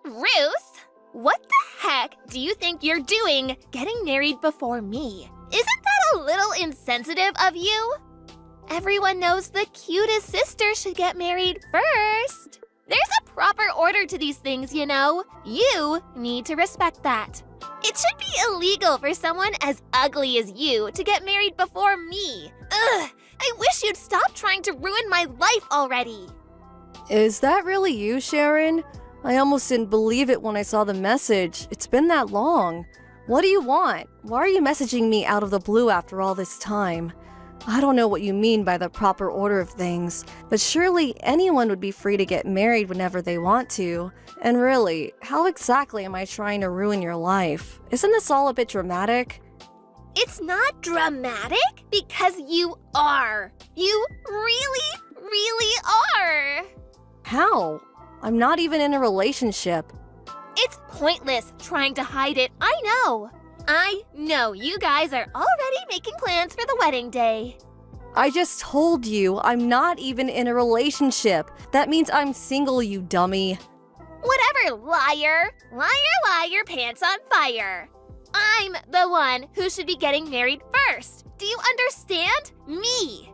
Ruth, what the heck do you think you're doing getting married before me? Isn't that a little insensitive of you? Everyone knows the cutest sister should get married first. There's a proper order to these things, you know. You need to respect that. It should be illegal for someone as ugly as you to get married before me. Ugh, I wish you'd stop trying to ruin my life already. Is that really you, Sharon? I almost didn't believe it when I saw the message. It's been that long. What do you want? Why are you messaging me out of the blue after all this time? I don't know what you mean by the proper order of things, but surely anyone would be free to get married whenever they want to. And really, how exactly am I trying to ruin your life? Isn't this all a bit dramatic? It's not dramatic because you are. You really, really are. How? I'm not even in a relationship. It's pointless trying to hide it, I know. I know you guys are already making plans for the wedding day. I just told you I'm not even in a relationship. That means I'm single, you dummy. Whatever, liar. Liar, liar, pants on fire. I'm the one who should be getting married first. Do you understand? Me.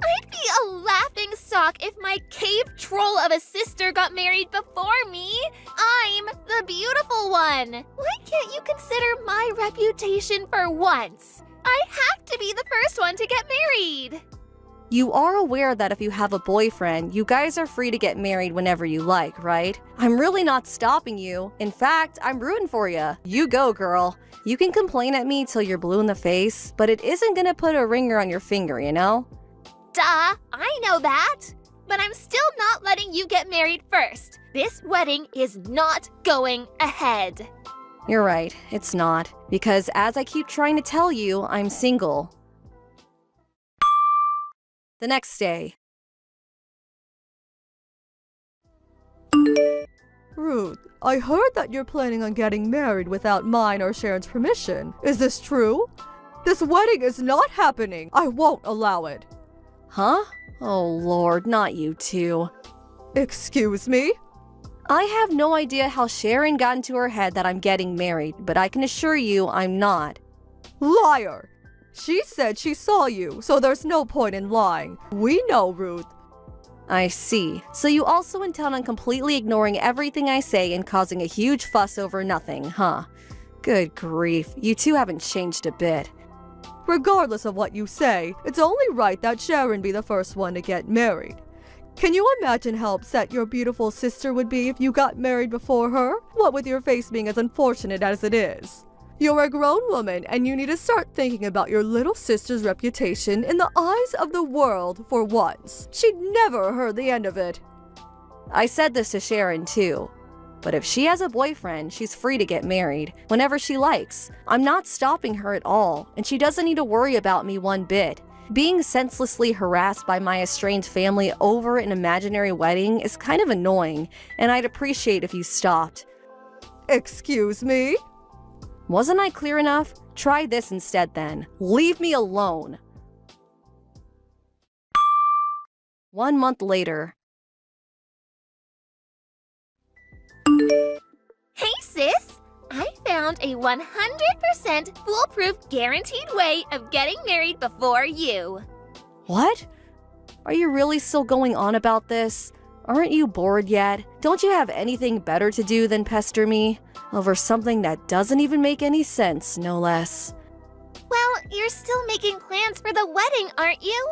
I'd be a laughing stock if my cave troll of a sister got married before me. I'm the beautiful one. Why can't you consider my reputation for once? I have to be the first one to get married. You are aware that if you have a boyfriend, you guys are free to get married whenever you like, right? I'm really not stopping you. In fact, I'm rooting for you. You go, girl. You can complain at me till you're blue in the face, but it isn't gonna put a ringer on your finger, you know? Duh, I know that. But I'm still not letting you get married first. This wedding is not going ahead. You're right, it's not. Because as I keep trying to tell you, I'm single. The next day. Ruth, I heard that you're planning on getting married without mine or Sharon's permission. Is this true? This wedding is not happening. I won't allow it. Huh? Oh Lord, not you two. Excuse me? I have no idea how Sharon got into her head that I'm getting married, but I can assure you I'm not. Liar! She said she saw you, so there's no point in lying. We know, Ruth. I see. So you also intend on completely ignoring everything I say and causing a huge fuss over nothing, huh? Good grief, you two haven't changed a bit. Regardless of what you say, it's only right that Sharon be the first one to get married. Can you imagine how upset your beautiful sister would be if you got married before her? What with your face being as unfortunate as it is. You're a grown woman and you need to start thinking about your little sister's reputation in the eyes of the world for once. She'd never heard the end of it. I said this to Sharon too. But if she has a boyfriend, she's free to get married whenever she likes. I'm not stopping her at all, and she doesn't need to worry about me one bit. Being senselessly harassed by my estranged family over an imaginary wedding is kind of annoying, and I'd appreciate if you stopped. Excuse me? Wasn't I clear enough? Try this instead then. Leave me alone. 1 month later. Hey sis, I found a 100% foolproof guaranteed way of getting married before you. What? Are you really still going on about this? Aren't you bored yet? Don't you have anything better to do than pester me? Over something that doesn't even make any sense, no less. Well, you're still making plans for the wedding, aren't you?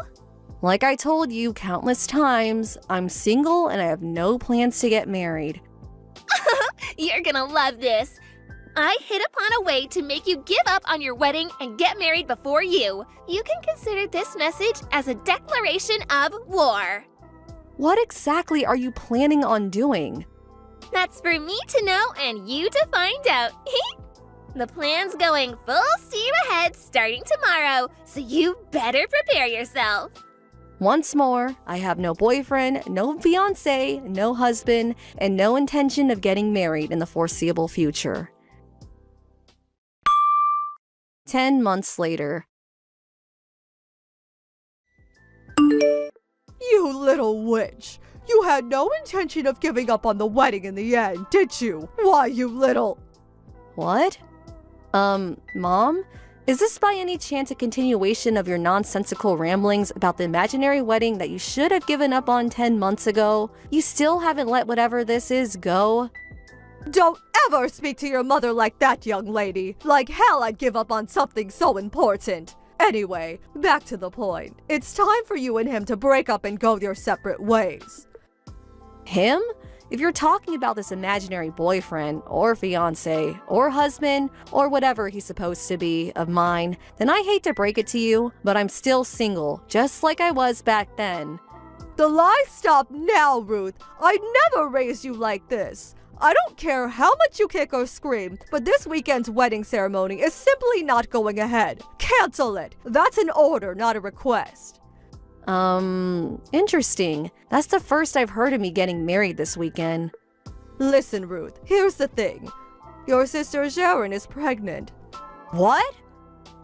Like I told you countless times, I'm single and I have no plans to get married. You're gonna love this. I hit upon a way to make you give up on your wedding and get married before you. You can consider this message as a declaration of war. What exactly are you planning on doing? That's for me to know and you to find out. The plan's going full steam ahead starting tomorrow, so you better prepare yourself. Once more, I have no boyfriend, no fiancé, no husband, and no intention of getting married in the foreseeable future. 10 months later. You little witch! You had no intention of giving up on the wedding in the end, did you? Why, you little... What? Mom? Is this by any chance a continuation of your nonsensical ramblings about the imaginary wedding that you should have given up on 10 months ago? You still haven't let whatever this is go? Don't ever speak to your mother like that, young lady. Like hell I'd give up on something so important. Anyway, back to the point. It's time for you and him to break up and go your separate ways. Him? If you're talking about this imaginary boyfriend, or fiance, or husband, or whatever he's supposed to be of mine, then I hate to break it to you, but I'm still single, just like I was back then. The lies stop now, Ruth. I never raised you like this. I don't care how much you kick or scream, but this weekend's wedding ceremony is simply not going ahead. Cancel it. That's an order, not a request. Interesting. That's the first I've heard of me getting married this weekend. Listen, Ruth, here's the thing. Your sister Sharon is pregnant. What?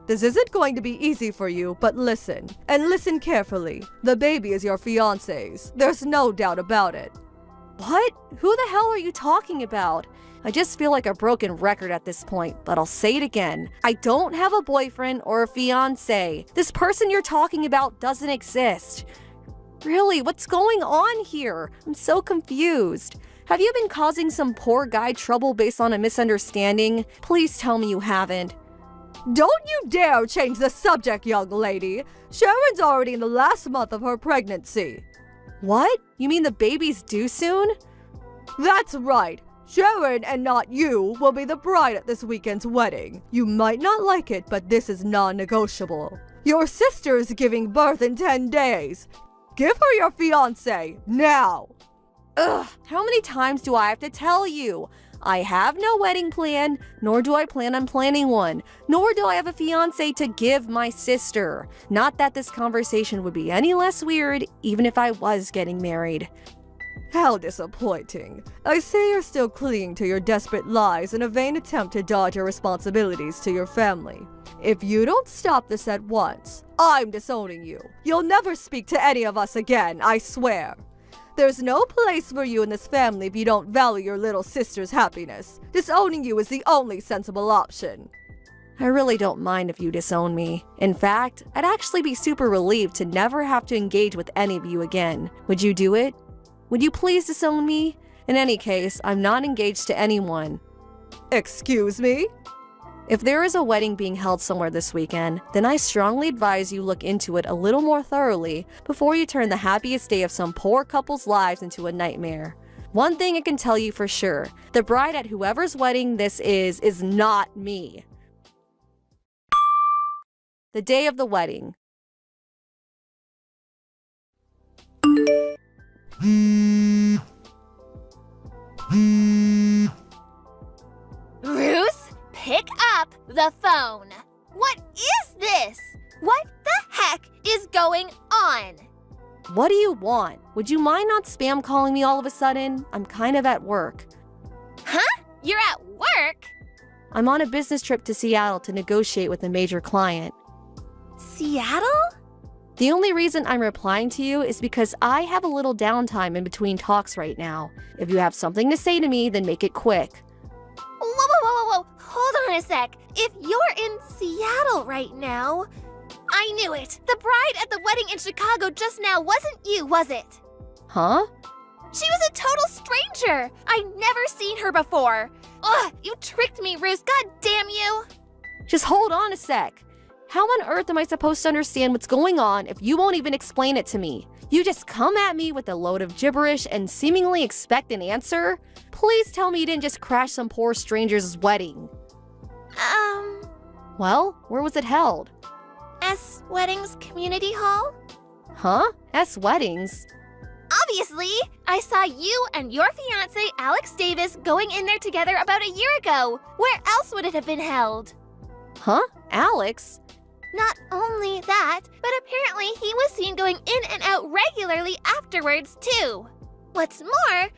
This isn't going to be easy for you, but listen. And listen carefully. The baby is your fiance's. There's no doubt about it. What? Who the hell are you talking about? I just feel like a broken record at this point, but I'll say it again. I don't have a boyfriend or a fiancé. This person you're talking about doesn't exist. Really, what's going on here? I'm so confused. Have you been causing some poor guy trouble based on a misunderstanding? Please tell me you haven't. Don't you dare change the subject, young lady. Sharon's already in the last month of her pregnancy. What? You mean the baby's due soon? That's right. Sharon, and not you, will be the bride at this weekend's wedding. You might not like it, but this is non-negotiable. Your sister is giving birth in 10 days. Give her your fiancé, now! Ugh, how many times do I have to tell you? I have no wedding plan, nor do I plan on planning one, nor do I have a fiancé to give my sister. Not that this conversation would be any less weird, even if I was getting married. How disappointing. I say you're still clinging to your desperate lies in a vain attempt to dodge your responsibilities to your family. If you don't stop this at once, I'm disowning you. You'll never speak to any of us again, I swear. There's no place for you in this family if you don't value your little sister's happiness. Disowning you is the only sensible option. I really don't mind if you disown me. In fact, I'd actually be super relieved to never have to engage with any of you again. Would you do it? Would you please disown me? In any case, I'm not engaged to anyone. Excuse me? If there is a wedding being held somewhere this weekend, then I strongly advise you look into it a little more thoroughly before you turn the happiest day of some poor couple's lives into a nightmare. One thing I can tell you for sure, the bride at whoever's wedding this is not me. The day of the wedding. Ruth, pick up the phone. What is this? What the heck is going on? What do you want? Would you mind not spam calling me all of a sudden? I'm kind of at work. Huh? You're at work? I'm on a business trip to Seattle to negotiate with a major client. Seattle? The only reason I'm replying to you is because I have a little downtime in between talks right now. If you have something to say to me, then make it quick. Whoa. Hold on a sec. If you're in Seattle right now... I knew it. The bride at the wedding in Chicago just now wasn't you, was it? Huh? She was a total stranger. I'd never seen her before. Ugh, you tricked me, Ruth. God damn you. Just hold on a sec. How on earth am I supposed to understand what's going on if you won't even explain it to me? You just come at me with a load of gibberish and seemingly expect an answer? Please tell me you didn't just crash some poor stranger's wedding. Well, where was it held? S Weddings Community Hall? Huh? S Weddings? Obviously! I saw you and your fiancé, Alex Davis, going in there together about a year ago. Where else would it have been held? Huh? Alex? Not only that, but apparently he was seen going in and out regularly afterwards, too. What's more,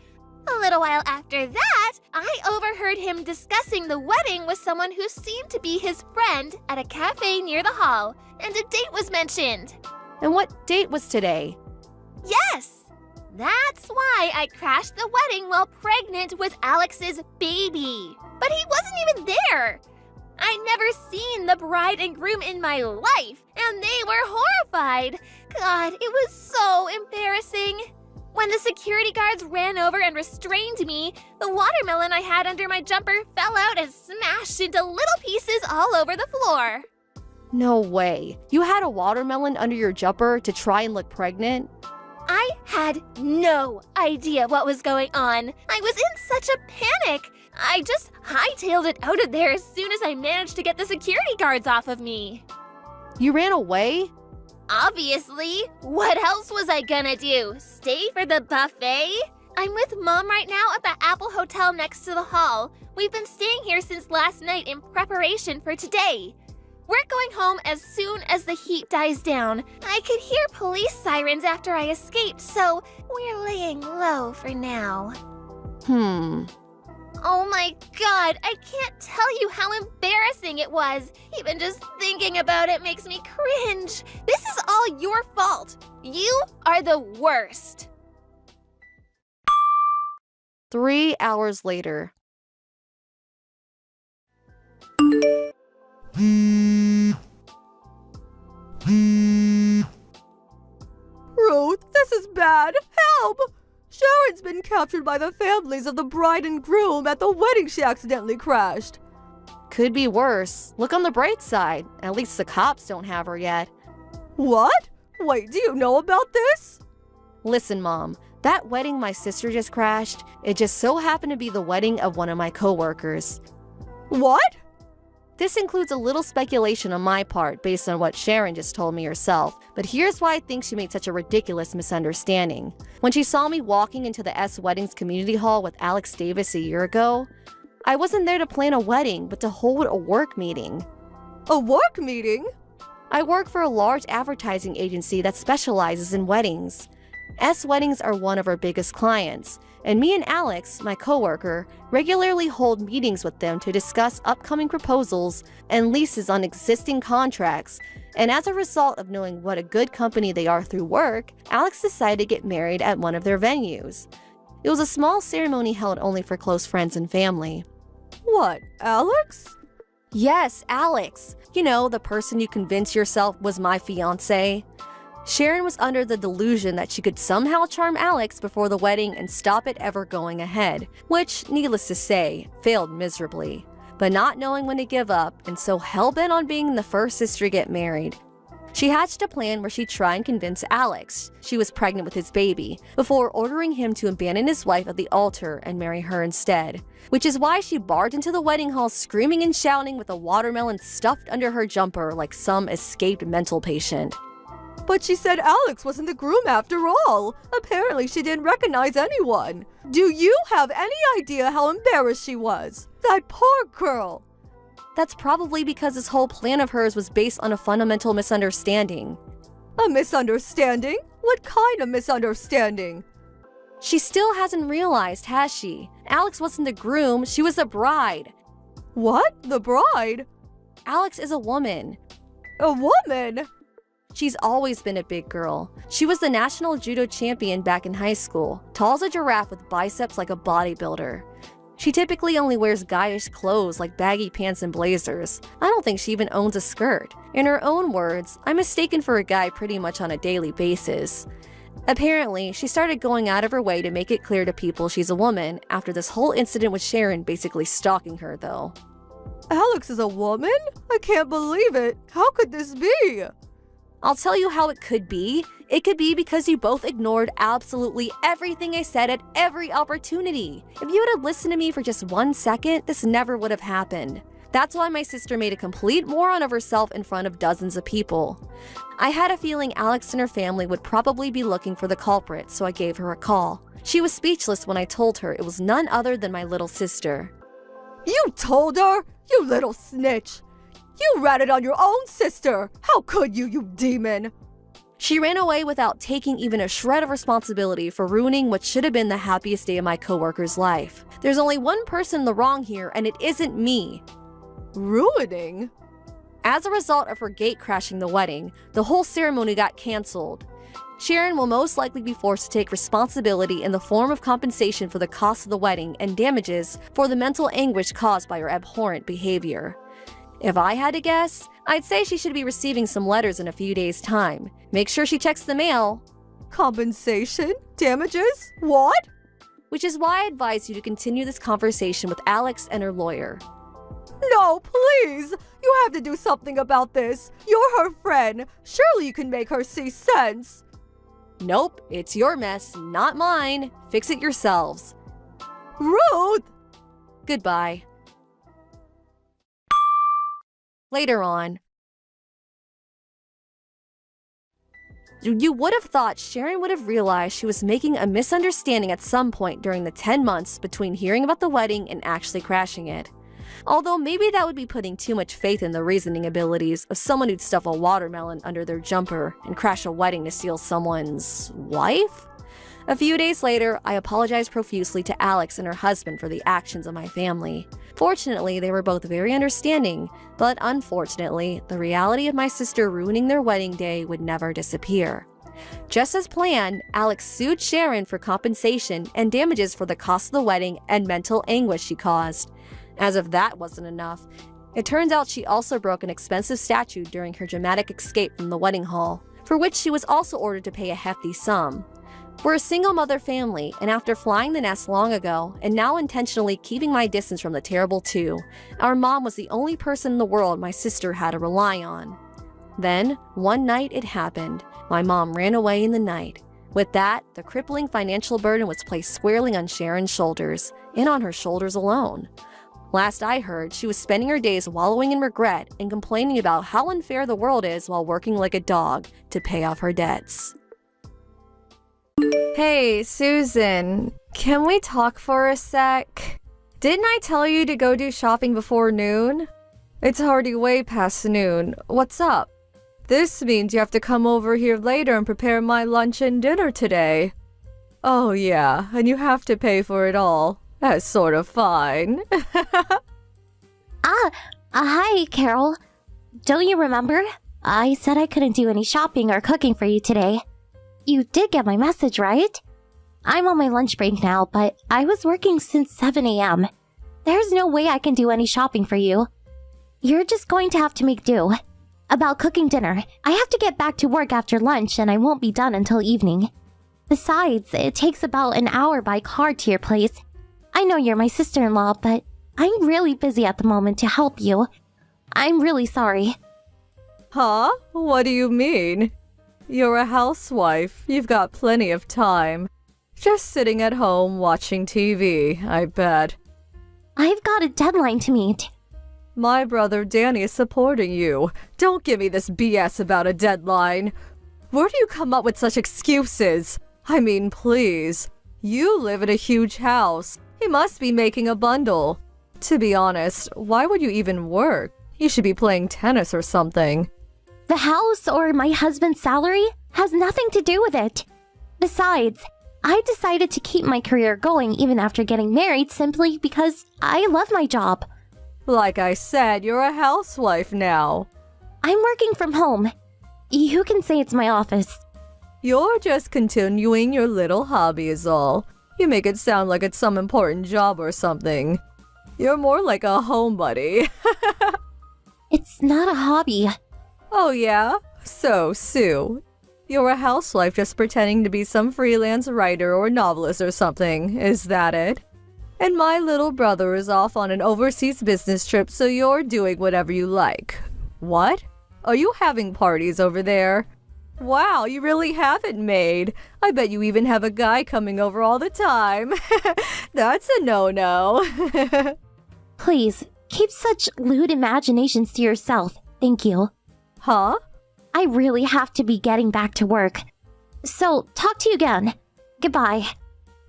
a little while after that, I overheard him discussing the wedding with someone who seemed to be his friend at a cafe near the hall, and a date was mentioned. And what date was today? Yes! That's why I crashed the wedding while pregnant with Alex's baby. But he wasn't even there. I'd never seen the bride and groom in my life, and they were horrified. God, it was so embarrassing. When the security guards ran over and restrained me, the watermelon I had under my jumper fell out and smashed into little pieces all over the floor. No way. You had a watermelon under your jumper to try and look pregnant? I had no idea what was going on. I was in such a panic. I just hightailed it out of there as soon as I managed to get the security guards off of me. You ran away? Obviously. What else was I gonna do? Stay for the buffet? I'm with Mom right now at the Apple Hotel next to the hall. We've been staying here since last night in preparation for today. We're going home as soon as the heat dies down. I could hear police sirens after I escaped, so we're laying low for now. Oh my God, I can't tell you how embarrassing it was. Even just thinking about it makes me cringe. This is all your fault. You are the worst. 3 hours later. Ruth, this is bad. Help! Sharon's been captured by the families of the bride and groom at the wedding she accidentally crashed. Could be worse. Look on the bright side. At least the cops don't have her yet. What? Wait, do you know about this? Listen, Mom. That wedding my sister just crashed, it just so happened to be the wedding of one of my coworkers. What? This includes a little speculation on my part based on what Sharon just told me herself, but here's why I think she made such a ridiculous misunderstanding. When she saw me walking into the S Weddings community hall with Alex Davis a year ago, I wasn't there to plan a wedding, but to hold a work meeting. A work meeting? I work for a large advertising agency that specializes in weddings. S Weddings are one of our biggest clients, and me and Alex, my coworker, regularly hold meetings with them to discuss upcoming proposals and leases on existing contracts. And as a result of knowing what a good company they are through work, Alex decided to get married at one of their venues. It was a small ceremony held only for close friends and family. What, Alex? Yes, Alex. You know, the person you convinced yourself was my fiancé. Sharon was under the delusion that she could somehow charm Alex before the wedding and stop it ever going ahead, which, needless to say, failed miserably. But not knowing when to give up and so hell-bent on being the first sister to get married, she hatched a plan where she'd try and convince Alex she was pregnant with his baby before ordering him to abandon his wife at the altar and marry her instead. Which is why she barged into the wedding hall screaming and shouting with a watermelon stuffed under her jumper like some escaped mental patient. But she said Alex wasn't the groom after all. Apparently she didn't recognize anyone. Do you have any idea how embarrassed she was? That poor girl. That's probably because this whole plan of hers was based on a fundamental misunderstanding. A misunderstanding? What kind of misunderstanding? She still hasn't realized, has she? Alex wasn't the groom, she was the bride. What? The bride? Alex is a woman. A woman? She's always been a big girl. She was the national judo champion back in high school, tall as a giraffe with biceps like a bodybuilder. She typically only wears guyish clothes like baggy pants and blazers. I don't think she even owns a skirt. In her own words, I'm mistaken for a guy pretty much on a daily basis. Apparently, she started going out of her way to make it clear to people she's a woman after this whole incident with Sharon basically stalking her, though. Alex is a woman? I can't believe it. How could this be? I'll tell you how it could be. It could be because you both ignored absolutely everything I said at every opportunity. If you had listened to me for just 1 second, this never would have happened. That's why my sister made a complete moron of herself in front of dozens of people. I had a feeling Alex and her family would probably be looking for the culprit, so I gave her a call. She was speechless when I told her it was none other than my little sister. You told her? You little snitch! You ratted on your own sister! How could you, you demon? She ran away without taking even a shred of responsibility for ruining what should have been the happiest day of my coworker's life. There's only one person in the wrong here, and it isn't me. Ruining? As a result of her gate crashing the wedding, the whole ceremony got canceled. Sharon will most likely be forced to take responsibility in the form of compensation for the cost of the wedding and damages for the mental anguish caused by her abhorrent behavior. If I had to guess, I'd say she should be receiving some letters in a few days' time. Make sure she checks the mail. Compensation? Damages? What? Which is why I advise you to continue this conversation with Alex and her lawyer. No, please! You have to do something about this. You're her friend. Surely you can make her see sense. Nope, it's your mess, not mine. Fix it yourselves. Ruth! Goodbye. Later on. You would have thought Sharon would have realized she was making a misunderstanding at some point during the 10 months between hearing about the wedding and actually crashing it. Although maybe that would be putting too much faith in the reasoning abilities of someone who'd stuff a watermelon under their jumper and crash a wedding to steal someone's wife? A few days later, I apologized profusely to Alex and her husband for the actions of my family. Fortunately, they were both very understanding, but unfortunately, the reality of my sister ruining their wedding day would never disappear. Just as planned, Alex sued Sharon for compensation and damages for the cost of the wedding and mental anguish she caused. As if that wasn't enough, it turns out she also broke an expensive statute during her dramatic escape from the wedding hall, for which she was also ordered to pay a hefty sum. We're a single-mother family, and after flying the nest long ago, and now intentionally keeping my distance from the terrible two, our mom was the only person in the world my sister had to rely on. Then, one night it happened. My mom ran away in the night. With that, the crippling financial burden was placed squarely on Sharon's shoulders, and on her shoulders alone. Last I heard, she was spending her days wallowing in regret and complaining about how unfair the world is while working like a dog to pay off her debts. Hey, Susan, can we talk for a sec? Didn't I tell you to go do shopping before noon? It's already way past noon. What's up? This means you have to come over here later and prepare my lunch and dinner today. Oh yeah, and you have to pay for it all. That's sort of fine. Hi, Carol. Don't you remember? I said I couldn't do any shopping or cooking for you today. You did get my message, right? I'm on my lunch break now, but I was working since 7 a.m. There's no way I can do any shopping for you. You're just going to have to make do. About cooking dinner, I have to get back to work after lunch and I won't be done until evening. Besides, it takes about an hour by car to your place. I know you're my sister-in-law, but I'm really busy at the moment to help you. I'm really sorry. Huh? What do you mean? You're a housewife. You've got plenty of time. Just sitting at home watching TV, I bet. I've got a deadline to meet. My brother Danny is supporting you. Don't give me this BS about a deadline. Where do you come up with such excuses? I mean, please. You live in a huge house. He must be making a bundle. To be honest, why would you even work? You should be playing tennis or something. The house or my husband's salary has nothing to do with it. Besides, I decided to keep my career going even after getting married simply because I love my job. Like I said, you're a housewife now. I'm working from home. You can say it's my office. You're just continuing your little hobby is all. You make it sound like it's some important job or something. You're more like a homebody. It's not a hobby. Oh yeah? So, Sue, you're a housewife just pretending to be some freelance writer or novelist or something, is that it? And my little brother is off on an overseas business trip, so you're doing whatever you like. What? Are you having parties over there? Wow, you really have it made. I bet you even have a guy coming over all the time. That's a no-no. Please, keep such lewd imaginations to yourself. Thank you. Huh? I really have to be getting back to work. So, talk to you again. Goodbye.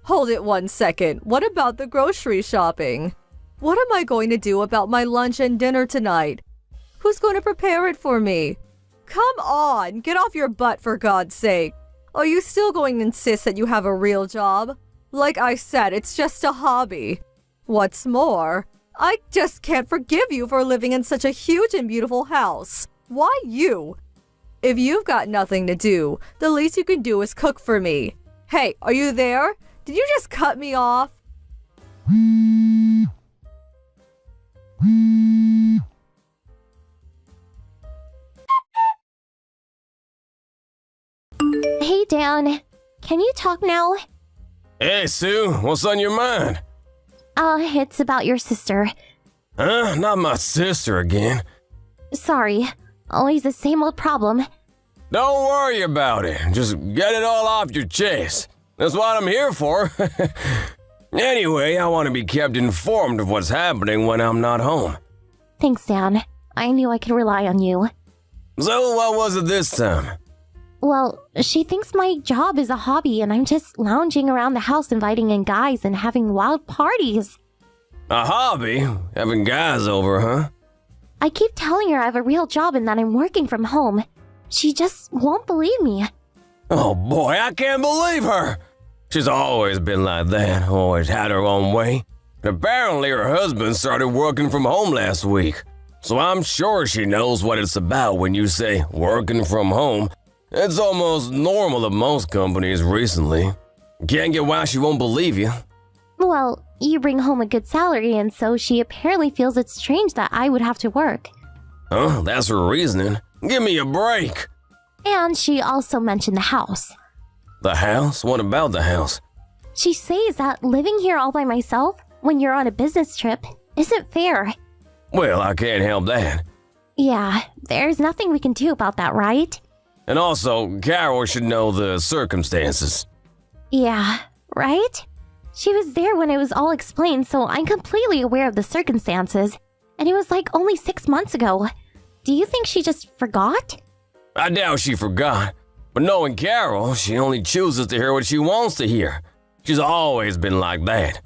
Hold it 1 second. What about the grocery shopping? What am I going to do about my lunch and dinner tonight? Who's going to prepare it for me? Come on, get off your butt for God's sake. Are you still going to insist that you have a real job? Like I said, it's just a hobby. What's more, I just can't forgive you for living in such a huge and beautiful house. Why you? If you've got nothing to do, the least you can do is cook for me. Hey, are you there? Did you just cut me off? Hey, Dan. Can you talk now? Hey, Sue, what's on your mind? It's about your sister. Huh? Not my sister again. Sorry. Always the same old problem. Don't worry about it. Just get it all off your chest. That's what I'm here for. Anyway, I want to be kept informed of what's happening when I'm not home. Thanks, Dan. I knew I could rely on you. So, what was it this time? Well, she thinks my job is a hobby and I'm just lounging around the house inviting in guys and having wild parties. A hobby? Having guys over, huh? I keep telling her I have a real job and that I'm working from home. She just won't believe me. Oh boy, I can't believe her! She's always been like that, always had her own way. And apparently her husband started working from home last week. So I'm sure she knows what it's about when you say working from home. It's almost normal at most companies recently. Can't get why she won't believe you. Well, you bring home a good salary and so she apparently feels it's strange that I would have to work. Huh? That's her reasoning. Give me a break. And she also mentioned the house. The house? What about the house? She says that living here all by myself when you're on a business trip isn't fair. Well, I can't help that. Yeah, there's nothing we can do about that, right? And also, Carol should know the circumstances. Yeah, right? She was there when it was all explained, so I'm completely aware of the circumstances. And it was like only 6 months ago. Do you think she just forgot? I doubt she forgot. But knowing Carol, she only chooses to hear what she wants to hear. She's always been like that.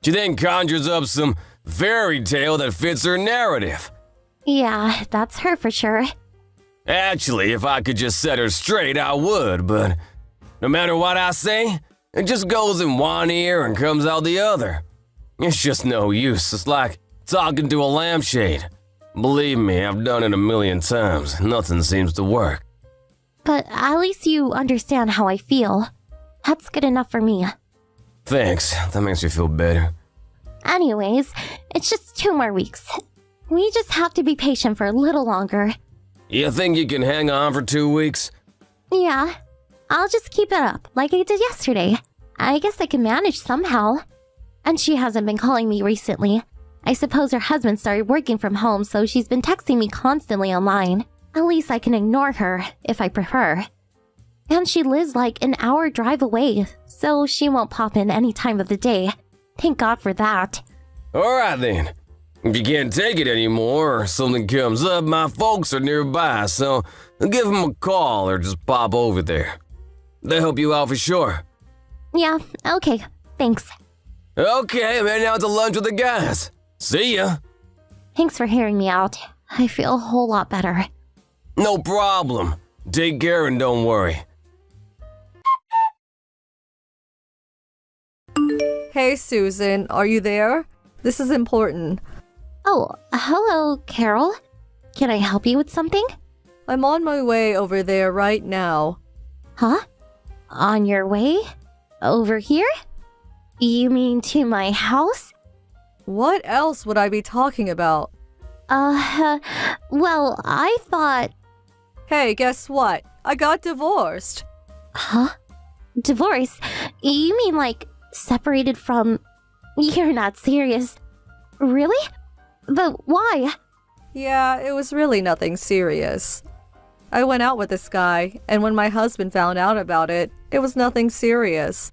She then conjures up some fairy tale that fits her narrative. Yeah, that's her for sure. Actually, if I could just set her straight, I would, but no matter what I say, it just goes in one ear and comes out the other. It's just no use. It's like talking to a lampshade. Believe me, I've done it a million times. Nothing seems to work. But at least you understand how I feel. That's good enough for me. Thanks. That makes me feel better. Anyways, it's just 2 more weeks. We just have to be patient for a little longer. You think you can hang on for 2 weeks? Yeah, I'll just keep it up like I did yesterday. I guess I can manage somehow. And she hasn't been calling me recently. I suppose her husband started working from home, so she's been texting me constantly online. At least I can ignore her, if I prefer. And she lives like an hour drive away, so she won't pop in any time of the day. Thank God for that. Alright then. If you can't take it anymore or something comes up, my folks are nearby, so give them a call or just pop over there. They'll help you out for sure. Yeah, okay, thanks. Okay, I'm heading out to lunch with the guys. See ya. Thanks for hearing me out. I feel a whole lot better. No problem. Take care and don't worry. Hey, Susan, are you there? This is important. Oh, hello, Carol. Can I help you with something? I'm on my way over there right now. Huh? On your way? Over here? You mean to my house? What else would I be talking about? Well, I thought... Hey, guess what? I got divorced. Huh? Divorce? You mean like separated from... You're not serious. Really? But why? Yeah, it was really nothing serious. I went out with this guy, and when my husband found out about it, it was nothing serious.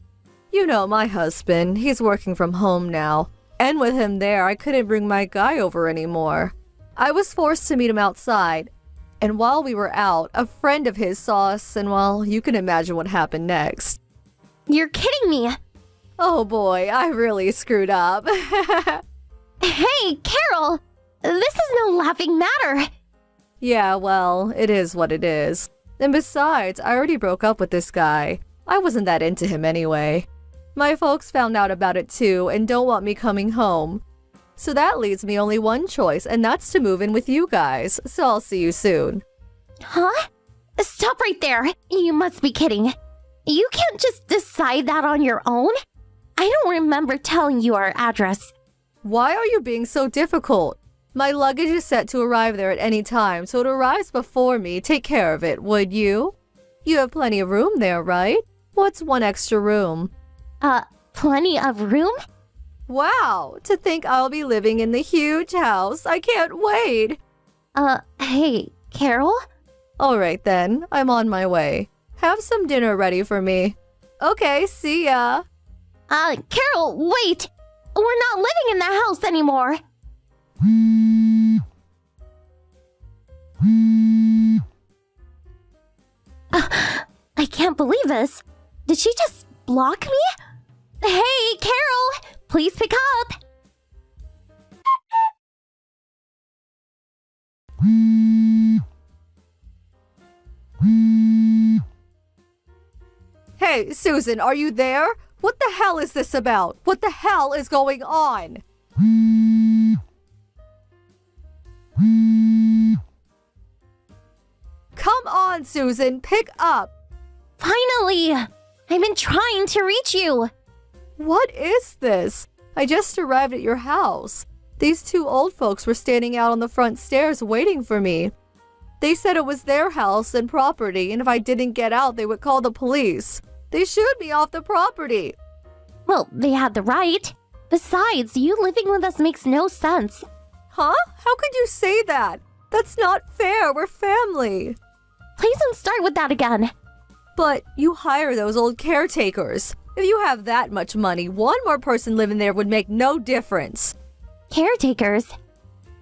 You know my husband, he's working from home now, and with him there, I couldn't bring my guy over anymore. I was forced to meet him outside, and while we were out, a friend of his saw us, and well, you can imagine what happened next. You're kidding me! Oh boy, I really screwed up. Hey, Carol! This is no laughing matter! Yeah, well, it is what it is. And besides, I already broke up with this guy. I wasn't that into him anyway. My folks found out about it too and don't want me coming home. So that leaves me only one choice, and that's to move in with you guys. So I'll see you soon. Huh? Stop right there. You must be kidding. You can't just decide that on your own. I don't remember telling you our address. Why are you being so difficult? My luggage is set to arrive there at any time, so it arrives before me. Take care of it, would you? You have plenty of room there, right? What's one extra room? Plenty of room? Wow, to think I'll be living in the huge house. I can't wait. Hey, Carol? All right then, I'm on my way. Have some dinner ready for me. Okay, see ya. Carol, wait! We're not living in that house anymore. I can't believe this. Did she just block me? Hey, Carol, please pick up. Hey, Susan, are you there? What the hell is this about? What the hell is going on? Come on, Susan, pick up. Finally! I've been trying to reach you. What is this? I just arrived at your house. These two old folks were standing out on the front stairs waiting for me. They said it was their house and property, and if I didn't get out, they would call the police. They shooed me off the property. Well, they had the right. Besides, you living with us makes no sense. Huh? How could you say that? That's not fair. We're family. Please don't start with that again. But you hire those old caretakers. If you have that much money, one more person living there would make no difference. Caretakers?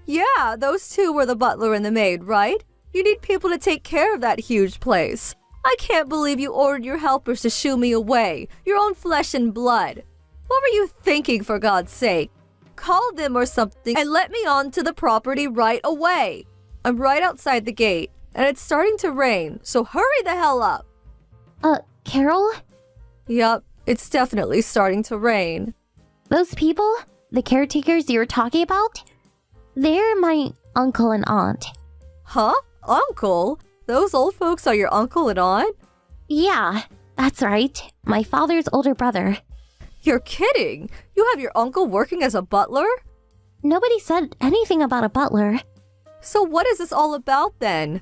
Yeah, those two were the butler and the maid, right? You need people to take care of that huge place. I can't believe you ordered your helpers to shoo me away, your own flesh and blood. What were you thinking, for God's sake? Call them or something and let me onto the property right away. I'm right outside the gate, and it's starting to rain, so hurry the hell up. Carol? Yup, it's definitely starting to rain. Those people, the caretakers you were talking about, they're my uncle and aunt. Huh? Uncle? Those old folks are your uncle and aunt? Yeah, that's right. My father's older brother. You're kidding! You have your uncle working as a butler? Nobody said anything about a butler. So what is this all about then?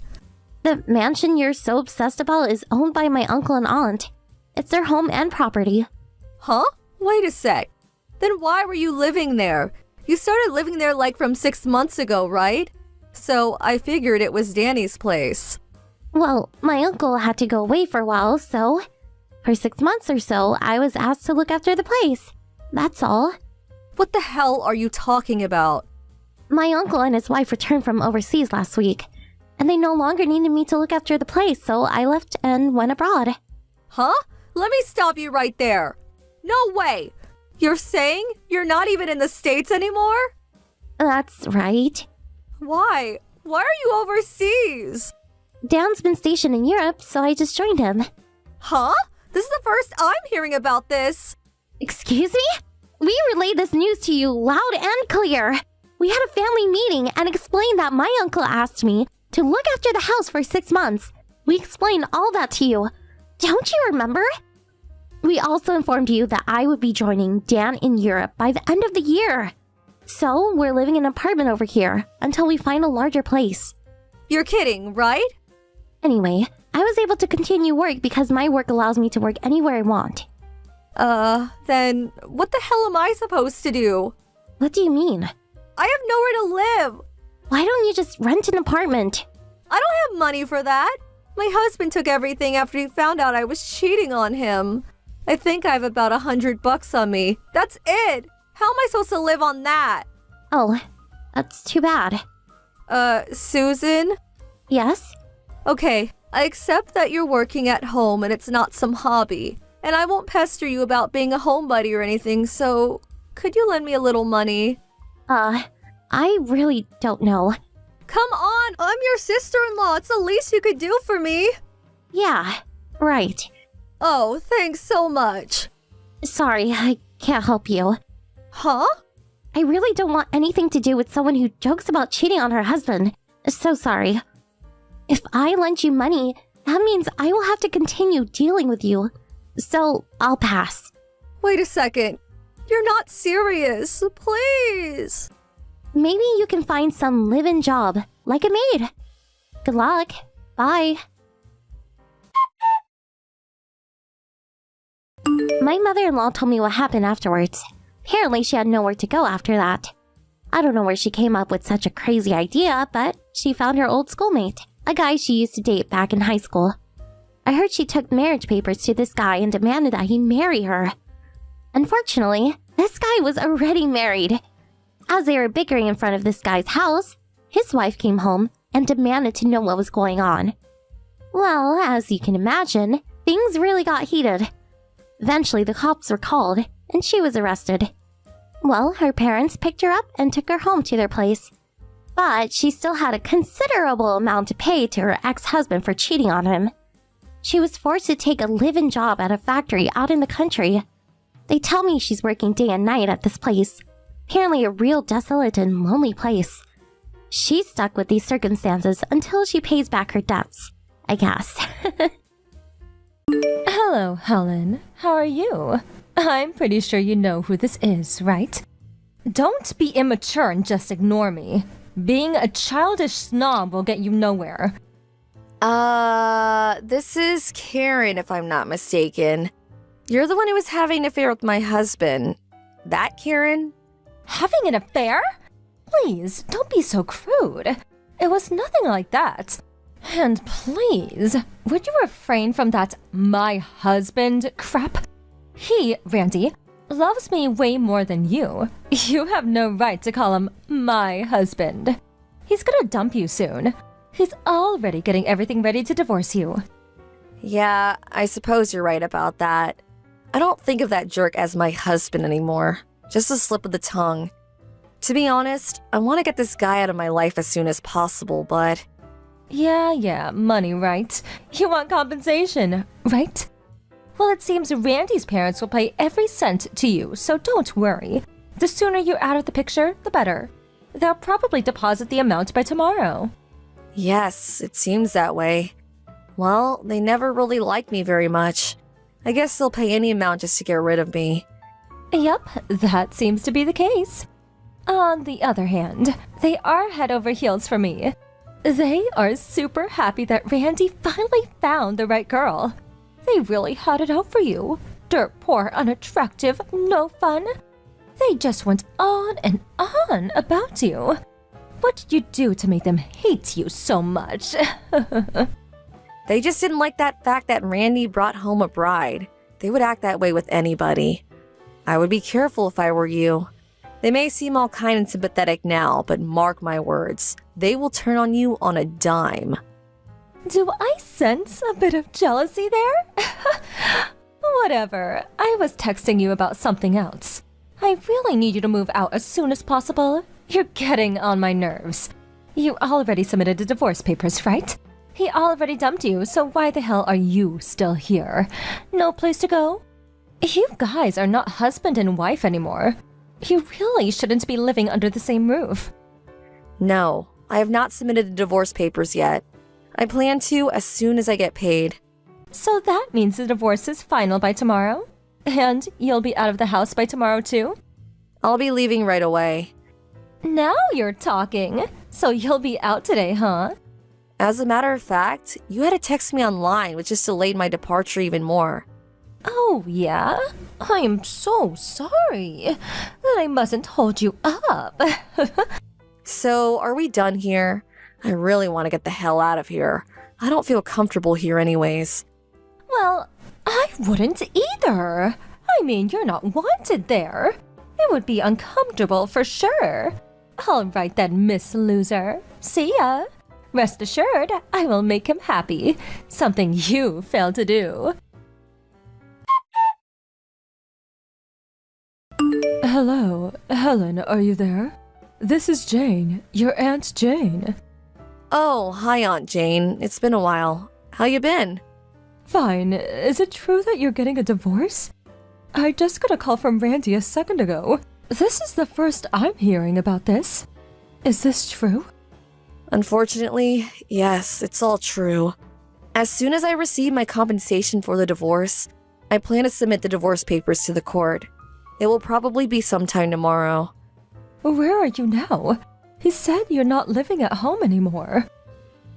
The mansion you're so obsessed about is owned by my uncle and aunt. It's their home and property. Huh? Wait a sec. Then why were you living there? You started living there like from 6 months ago, right? So I figured it was Danny's place. Well, my uncle had to go away for a while, so for 6 months or so, I was asked to look after the place. That's all. What the hell are you talking about? My uncle and his wife returned from overseas last week, and they no longer needed me to look after the place, so I left and went abroad. Huh? Let me stop you right there. No way! You're saying you're not even in the States anymore? That's right. Why? Why are you overseas? Dan's been stationed in Europe, so I just joined him. Huh? This is the first I'm hearing about this. Excuse me? We relayed this news to you loud and clear. We had a family meeting and explained that my uncle asked me to look after the house for 6 months. We explained all that to you. Don't you remember? We also informed you that I would be joining Dan in Europe by the end of the year. So we're living in an apartment over here until we find a larger place. You're kidding, right? Anyway, I was able to continue work because my work allows me to work anywhere I want. Then what the hell am I supposed to do? What do you mean? I have nowhere to live. Why don't you just rent an apartment? I don't have money for that. My husband took everything after he found out I was cheating on him. I think I have about $100 on me. That's it. How am I supposed to live on that? Oh, that's too bad. Susan? Yes? Okay, I accept that you're working at home and it's not some hobby. And I won't pester you about being a homebody or anything, so could you lend me a little money? I really don't know. Come on, I'm your sister-in-law. It's the least you could do for me. Yeah, right. Oh, thanks so much. Sorry, I can't help you. Huh? I really don't want anything to do with someone who jokes about cheating on her husband. So sorry. If I lent you money, That means I will have to continue dealing with you. So, I'll pass. Wait a second. You're not serious. Please. Maybe you can find some live-in job, like a maid. Good luck. Bye. My mother-in-law told me what happened afterwards. Apparently, she had nowhere to go after that. I don't know where she came up with such a crazy idea, but she found her old schoolmate, a guy she used to date back in high school. I heard she took marriage papers to this guy and demanded that he marry her. Unfortunately, this guy was already married. As they were bickering in front of this guy's house, his wife came home and demanded to know what was going on. Well, as you can imagine, things really got heated. Eventually, the cops were called, and she was arrested. Well, her parents picked her up and took her home to their place. But she still had a considerable amount to pay to her ex-husband for cheating on him. She was forced to take a live-in job at a factory out in the country. They tell me she's working day and night at this place. Apparently a real desolate and lonely place. She's stuck with these circumstances until she pays back her debts, I guess. Hello, Helen. How are you? I'm pretty sure you know who this is, right? Don't be immature and just ignore me. Being a childish snob will get you nowhere. This is Karen, if I'm not mistaken. You're the one who was having an affair with my husband. That Karen? Having an affair? Please, don't be so crude. It was nothing like that. And please, would you refrain from that my husband crap? He, Randy, loves me way more than you. You have no right to call him my husband. He's gonna dump you soon. He's already getting everything ready to divorce you. Yeah, I suppose you're right about that. I don't think of that jerk as my husband anymore. Just a slip of the tongue. To be honest, I want to get this guy out of my life as soon as possible, but... Yeah, money, right? You want compensation, right? Well, it seems Randy's parents will pay every cent to you, so don't worry. The sooner you're out of the picture, the better. They'll probably deposit the amount by tomorrow. Yes, it seems that way. Well, they never really liked me very much. I guess they'll pay any amount just to get rid of me. Yep, that seems to be the case. On the other hand, they are head over heels for me. They are super happy that Randy finally found the right girl. They really had it out for you. Dirt poor, unattractive, no fun. They just went on and on about you. What did you do to make them hate you so much? They just didn't like that fact that Randy brought home a bride. They would act that way with anybody. I would be careful if I were you. They may seem all kind and sympathetic now, but mark my words, they will turn on you on a dime. Do I sense a bit of jealousy there? Whatever, I was texting you about something else. I really need you to move out as soon as possible. You're getting on my nerves. You already submitted the divorce papers, right? He already dumped you, so why the hell are you still here? No place to go? You guys are not husband and wife anymore. You really shouldn't be living under the same roof. No, I have not submitted the divorce papers yet. I plan to as soon as I get paid. So that means the divorce is final by tomorrow? And you'll be out of the house by tomorrow too? I'll be leaving right away. Now you're talking. So you'll be out today, huh? As a matter of fact, you had to text me online, which just delayed my departure even more. Oh, yeah? I am so sorry. Then I mustn't hold you up. So, are we done here? I really want to get the hell out of here. I don't feel comfortable here anyways. Well, I wouldn't either. I mean, you're not wanted there. It would be uncomfortable for sure. All right then, Miss Loser. See ya. Rest assured, I will make him happy. Something you failed to do. Hello, Helen, are you there? This is Jane, your Aunt Jane. Oh, hi Aunt Jane. It's been a while. How you been? Fine. Is it true that you're getting a divorce? I just got a call from Randy a second ago. This is the first I'm hearing about this. Is this true? Unfortunately, yes, it's all true. As soon as I receive my compensation for the divorce, I plan to submit the divorce papers to the court. It will probably be sometime tomorrow. Where are you now? He said you're not living at home anymore.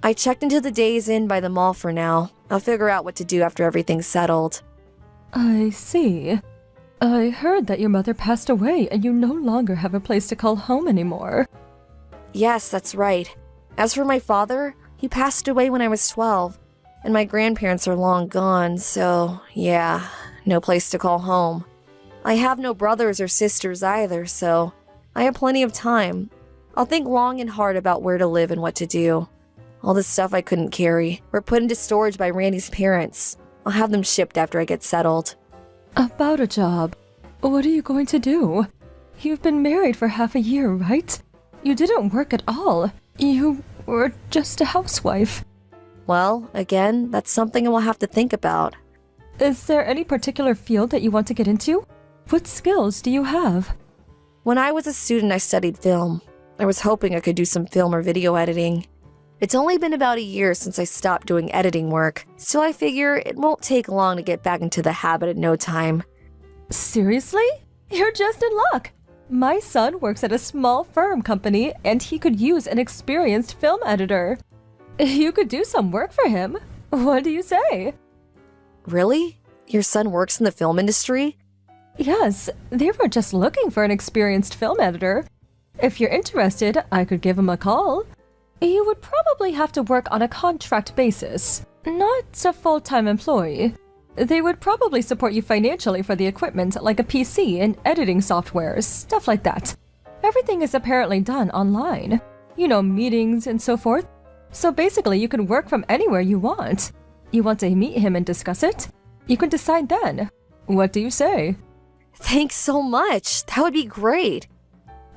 I checked into the Days Inn by the mall for now. I'll figure out what to do after everything's settled. I see. I heard that your mother passed away and you no longer have a place to call home anymore. Yes, that's right. As for my father, he passed away when I was 12, and my grandparents are long gone, so yeah, no place to call home. I have no brothers or sisters either, so I have plenty of time. I'll think long and hard about where to live and what to do. All the stuff I couldn't carry were put into storage by Randy's parents. I'll have them shipped after I get settled. About a job. What are you going to do? You've been married for half a year, right? You didn't work at all. You were just a housewife. Well, again, that's something I will have to think about. Is there any particular field that you want to get into? What skills do you have? When I was a student, I studied film. I was hoping I could do some film or video editing. It's only been about a year since I stopped doing editing work, so I figure it won't take long to get back into the habit in no time. Seriously? You're just in luck. My son works at a small firm company and he could use an experienced film editor. You could do some work for him. What do you say? Really? Your son works in the film industry? Yes, they were just looking for an experienced film editor. If you're interested, I could give him a call. You would probably have to work on a contract basis, not a full-time employee. They would probably support you financially for the equipment like a PC and editing softwares, stuff like that. Everything is apparently done online. You know, meetings and so forth. So basically, you can work from anywhere you want. You want to meet him and discuss it? You can decide then. What do you say? Thanks so much. That would be great.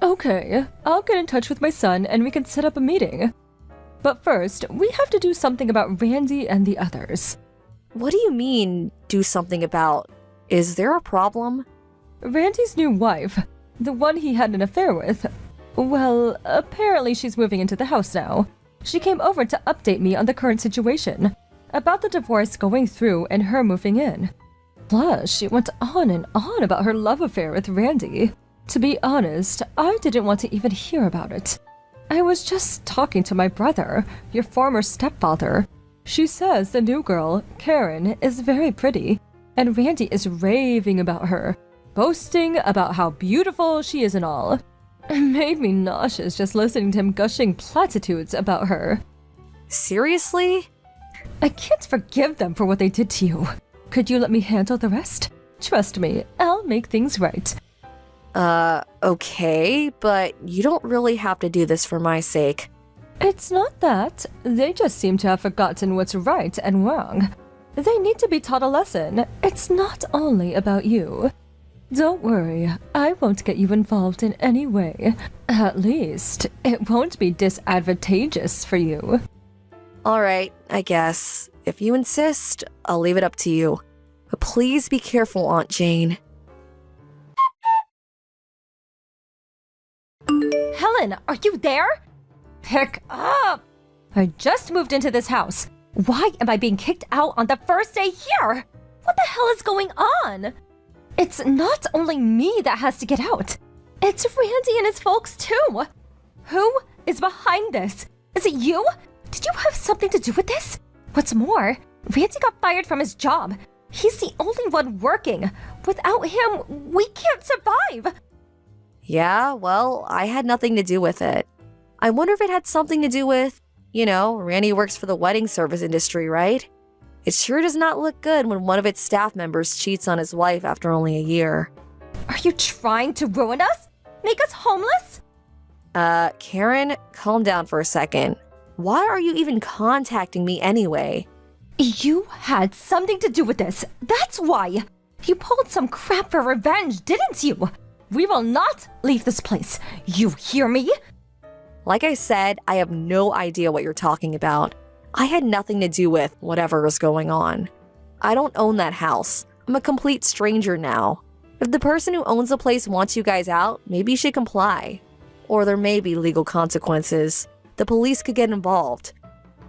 Okay, I'll get in touch with my son and we can set up a meeting. But first, we have to do something about Randy and the others. What do you mean, do something about? Is there a problem? Randy's new wife, the one he had an affair with, well, apparently she's moving into the house now. She came over to update me on the current situation, about the divorce going through and her moving in. Plus, she went on and on about her love affair with Randy. To be honest, I didn't want to even hear about it. I was just talking to my brother, your former stepfather. She says the new girl, Karen, is very pretty, and Randy is raving about her, boasting about how beautiful she is and all. It made me nauseous just listening to him gushing platitudes about her. Seriously? I can't forgive them for what they did to you. Could you let me handle the rest? Trust me, I'll make things right. Okay, but you don't really have to do this for my sake. It's not that. They just seem to have forgotten what's right and wrong. They need to be taught a lesson. It's not only about you. Don't worry, I won't get you involved in any way. At least, it won't be disadvantageous for you. Alright, I guess. If you insist, I'll leave it up to you. But please be careful, Aunt Jane. Helen, are you there? Pick up! I just moved into this house. Why am I being kicked out on the first day here? What the hell is going on? It's not only me that has to get out. It's Randy and his folks too. Who is behind this? Is it you? Did you have something to do with this? What's more, Randy got fired from his job. He's the only one working. Without him, we can't survive. Yeah, well, I had nothing to do with it. I wonder if it had something to do with, Randy works for the wedding service industry, right? It sure does not look good when one of its staff members cheats on his wife after only a year. Are you trying to ruin us? Make us homeless? Karen, calm down for a second. Why are you even contacting me anyway? You had something to do with this. That's why. You pulled some crap for revenge, didn't you? We will not leave this place. You hear me? Like I said, I have no idea what you're talking about. I had nothing to do with whatever is going on. I don't own that house. I'm a complete stranger now. If the person who owns the place wants you guys out, maybe you should comply. Or there may be legal consequences. The police could get involved.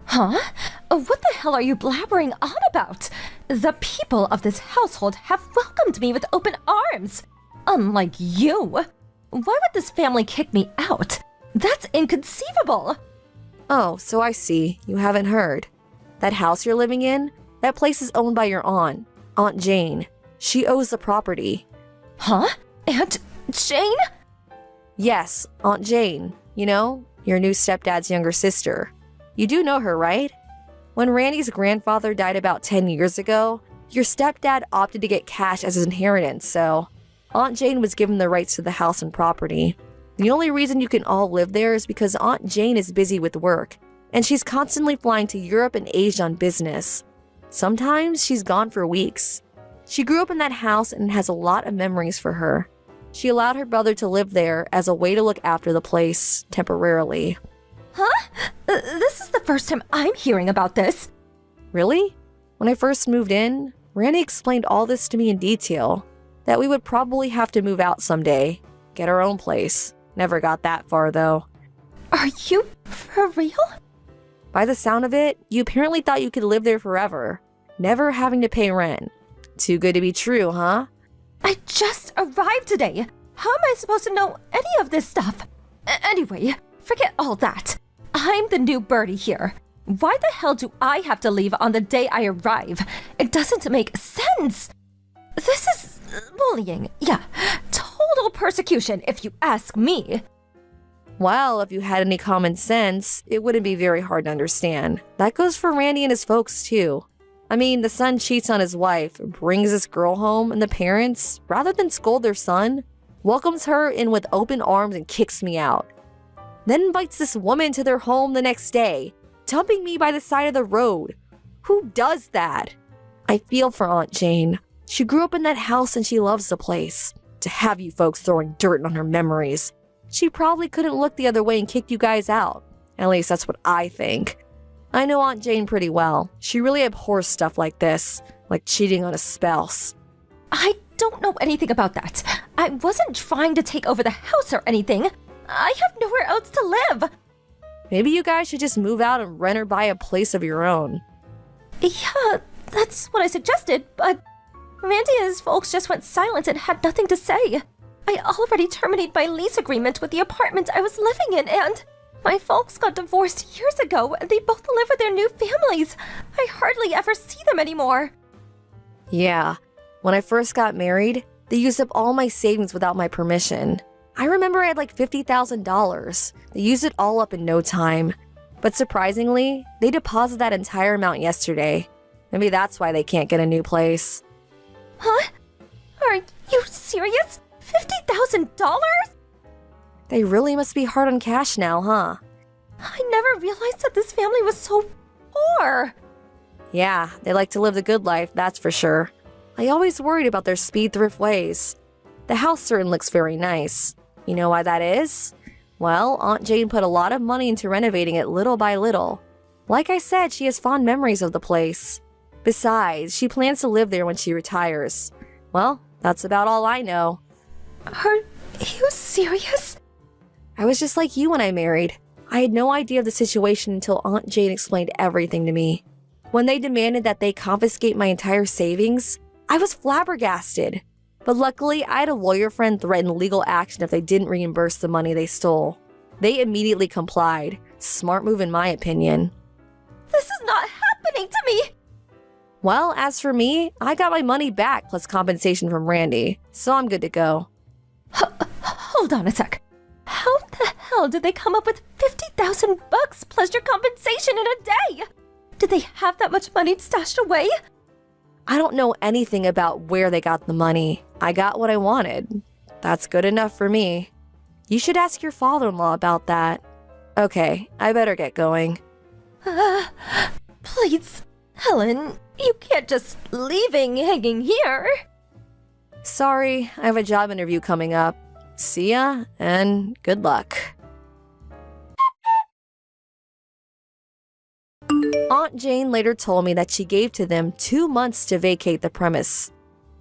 Huh? What the hell are you blabbering on about? The people of this household have welcomed me with open arms. Unlike you. Why would this family kick me out? That's inconceivable. Oh, so I see. You haven't heard. That house you're living in, that place is owned by your aunt, Aunt Jane. She owes the property. Huh? Aunt Jane? Yes, Aunt Jane. You know, your new stepdad's younger sister. You do know her, right? When Randy's grandfather died about 10 years ago, your stepdad opted to get cash as his inheritance, so Aunt Jane was given the rights to the house and property. The only reason you can all live there is because Aunt Jane is busy with work, and she's constantly flying to Europe and Asia on business. Sometimes she's gone for weeks. She grew up in that house and has a lot of memories for her. She allowed her brother to live there as a way to look after the place temporarily. Huh? This is the first time I'm hearing about this. Really? When I first moved in, Randy explained all this to me in detail. That we would probably have to move out someday, get our own place. Never got that far though. Are you for real? By the sound of it, you apparently thought you could live there forever, never having to pay rent. Too good to be true, huh? I just arrived today. How am I supposed to know any of this stuff? Anyway, forget all that. I'm the new birdie here. Why the hell do I have to leave on the day I arrive? It doesn't make sense. This is bullying. Yeah, total persecution if you ask me. Well, if you had any common sense, it wouldn't be very hard to understand. That goes for Randy and his folks too. I mean, the son cheats on his wife, brings this girl home, and the parents, rather than scold their son, welcomes her in with open arms and kicks me out. Then invites this woman to their home the next day, dumping me by the side of the road. Who does that? I feel for Aunt Jane. She grew up in that house and she loves the place. To have you folks throwing dirt on her memories. She probably couldn't look the other way and kick you guys out. At least that's what I think. I know Aunt Jane pretty well. She really abhors stuff like this, like cheating on a spouse. I don't know anything about that. I wasn't trying to take over the house or anything. I have nowhere else to live. Maybe you guys should just move out and rent or buy a place of your own. Yeah, that's what I suggested, but Randy and his folks just went silent and had nothing to say. I already terminated my lease agreement with the apartment I was living in, and my folks got divorced years ago, and they both live with their new families. I hardly ever see them anymore. Yeah, when I first got married, they used up all my savings without my permission. I remember I had like $50,000. They used it all up in no time. But surprisingly, they deposited that entire amount yesterday. Maybe that's why they can't get a new place. Huh? Are you serious? $50,000? They really must be hard on cash now, huh? I never realized that this family was so poor. Yeah, they like to live the good life, that's for sure. I always worried about their speed thrift ways. The house certainly looks very nice. You know why that is? Well, Aunt Jane put a lot of money into renovating it little by little. Like I said, she has fond memories of the place. Besides, she plans to live there when she retires. Well, that's about all I know. Are you serious? I was just like you when I married. I had no idea of the situation until Aunt Jane explained everything to me. When they demanded that they confiscate my entire savings, I was flabbergasted. But luckily, I had a lawyer friend threaten legal action if they didn't reimburse the money they stole. They immediately complied. Smart move in my opinion. This is not happening to me! Well, as for me, I got my money back plus compensation from Randy, so I'm good to go. Hold on a sec. How the hell did they come up with $50,000 plus your compensation in a day? Did they have that much money stashed away? I don't know anything about where they got the money. I got what I wanted. That's good enough for me. You should ask your father-in-law about that. Okay, I better get going. Please, Helen, you can't just leaving hanging here. Sorry, I have a job interview coming up. See ya, and good luck. Aunt Jane later told me that she gave to them 2 months to vacate the premise.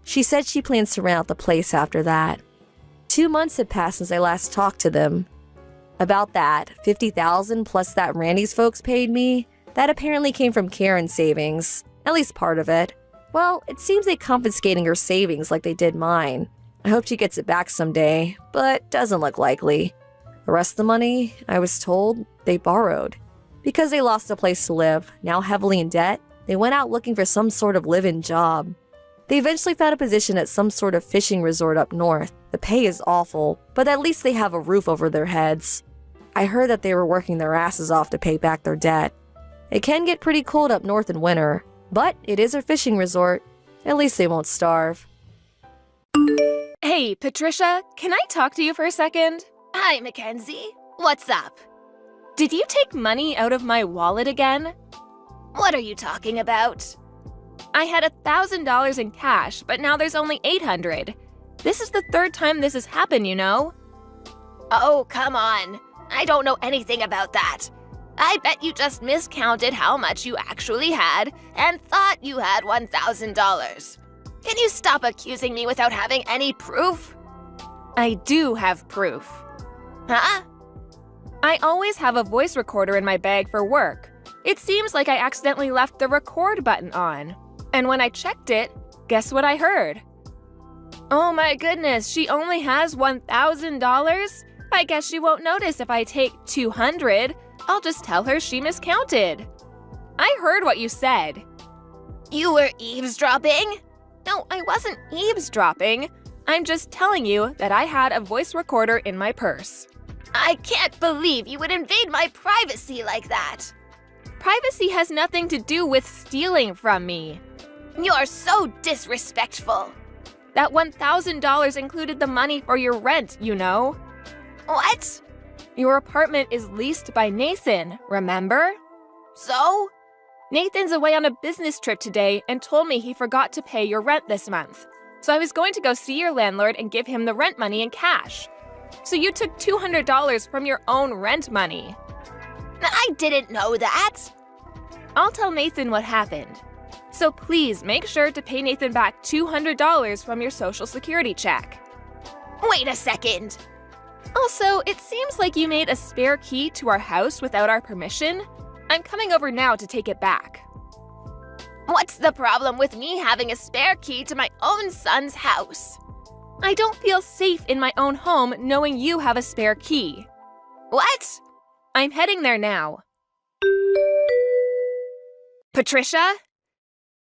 She said she plans to rent out the place after that. 2 months had passed since I last talked to them. About that, $50,000 plus that Randy's folks paid me, That apparently came from Karen's savings, at least part of it. Well, it seems they confiscating her savings like they did mine. I hope she gets it back someday, but doesn't look likely. The rest of the money, I was told, they borrowed. Because they lost a place to live, now heavily in debt, they went out looking for some sort of live-in job. They eventually found a position at some sort of fishing resort up north. The pay is awful, but at least they have a roof over their heads. I heard that they were working their asses off to pay back their debt. It can get pretty cold up north in winter, but it is a fishing resort. At least they won't starve. Hey, Patricia, can I talk to you for a second? Hi, Mackenzie. What's up? Did you take money out of my wallet again? What are you talking about? I had $1,000 in cash, but now there's only $800. This is the third time this has happened, you know? Oh, come on. I don't know anything about that. I bet you just miscounted how much you actually had and thought you had $1,000. Can you stop accusing me without having any proof? I do have proof. Huh? I always have a voice recorder in my bag for work. It seems like I accidentally left the record button on. And when I checked it, guess what I heard? Oh my goodness, she only has $1,000? I guess she won't notice if I take 200. I'll just tell her she miscounted. I heard what you said. You were eavesdropping? No, I wasn't eavesdropping. I'm just telling you that I had a voice recorder in my purse. I can't believe you would invade my privacy like that. Privacy has nothing to do with stealing from me. You're so disrespectful. That $1,000 included the money for your rent, you know. What? Your apartment is leased by Nathan, remember? So? Nathan's away on a business trip today and told me he forgot to pay your rent this month. So I was going to go see your landlord and give him the rent money in cash. So you took $200 from your own rent money. I didn't know that. I'll tell Nathan what happened. So please make sure to pay Nathan back $200 from your Social Security check. Wait a second. Also, it seems like you made a spare key to our house without our permission. I'm coming over now to take it back. What's the problem with me having a spare key to my own son's house? I don't feel safe in my own home knowing you have a spare key. What? I'm heading there now. Patricia?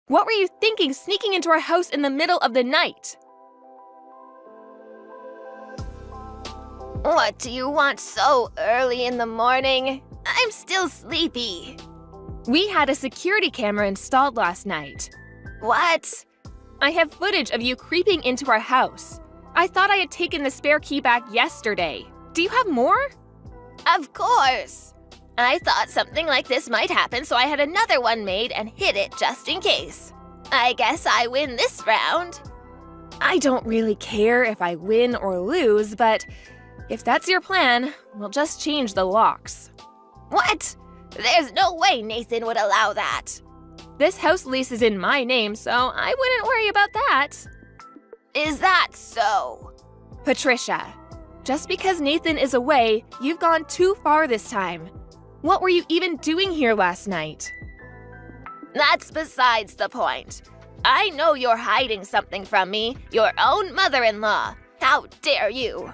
What were you thinking sneaking into our house in the middle of the night? What do you want so early in the morning? I'm still sleepy. We had a security camera installed last night. What? I have footage of you creeping into our house. I thought I had taken the spare key back yesterday. Do you have more? Of course. I thought something like this might happen, so I had another one made and hid it just in case. I guess I win this round. I don't really care if I win or lose, but if that's your plan, we'll just change the locks. What? There's no way Nathan would allow that. This house lease is in my name, so I wouldn't worry about that. Is that so? Patricia, just because Nathan is away, you've gone too far this time. What were you even doing here last night? That's besides the point. I know you're hiding something from me, your own mother-in-law. How dare you?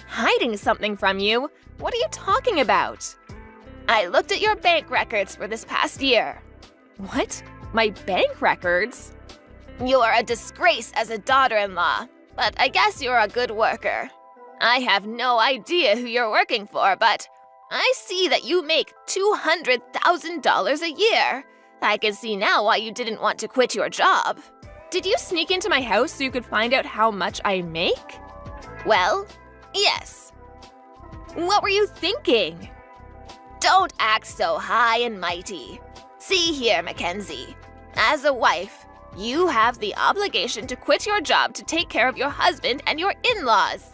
Hiding something from you? What are you talking about? I looked at your bank records for this past year. What? My bank records? You're a disgrace as a daughter-in-law, but I guess you're a good worker. I have no idea who you're working for, but I see that you make $200,000 a year. I can see now why you didn't want to quit your job. Did you sneak into my house so you could find out how much I make? Well, yes. What were you thinking? Don't act so high and mighty. See here, Mackenzie. As a wife, you have the obligation to quit your job to take care of your husband and your in-laws.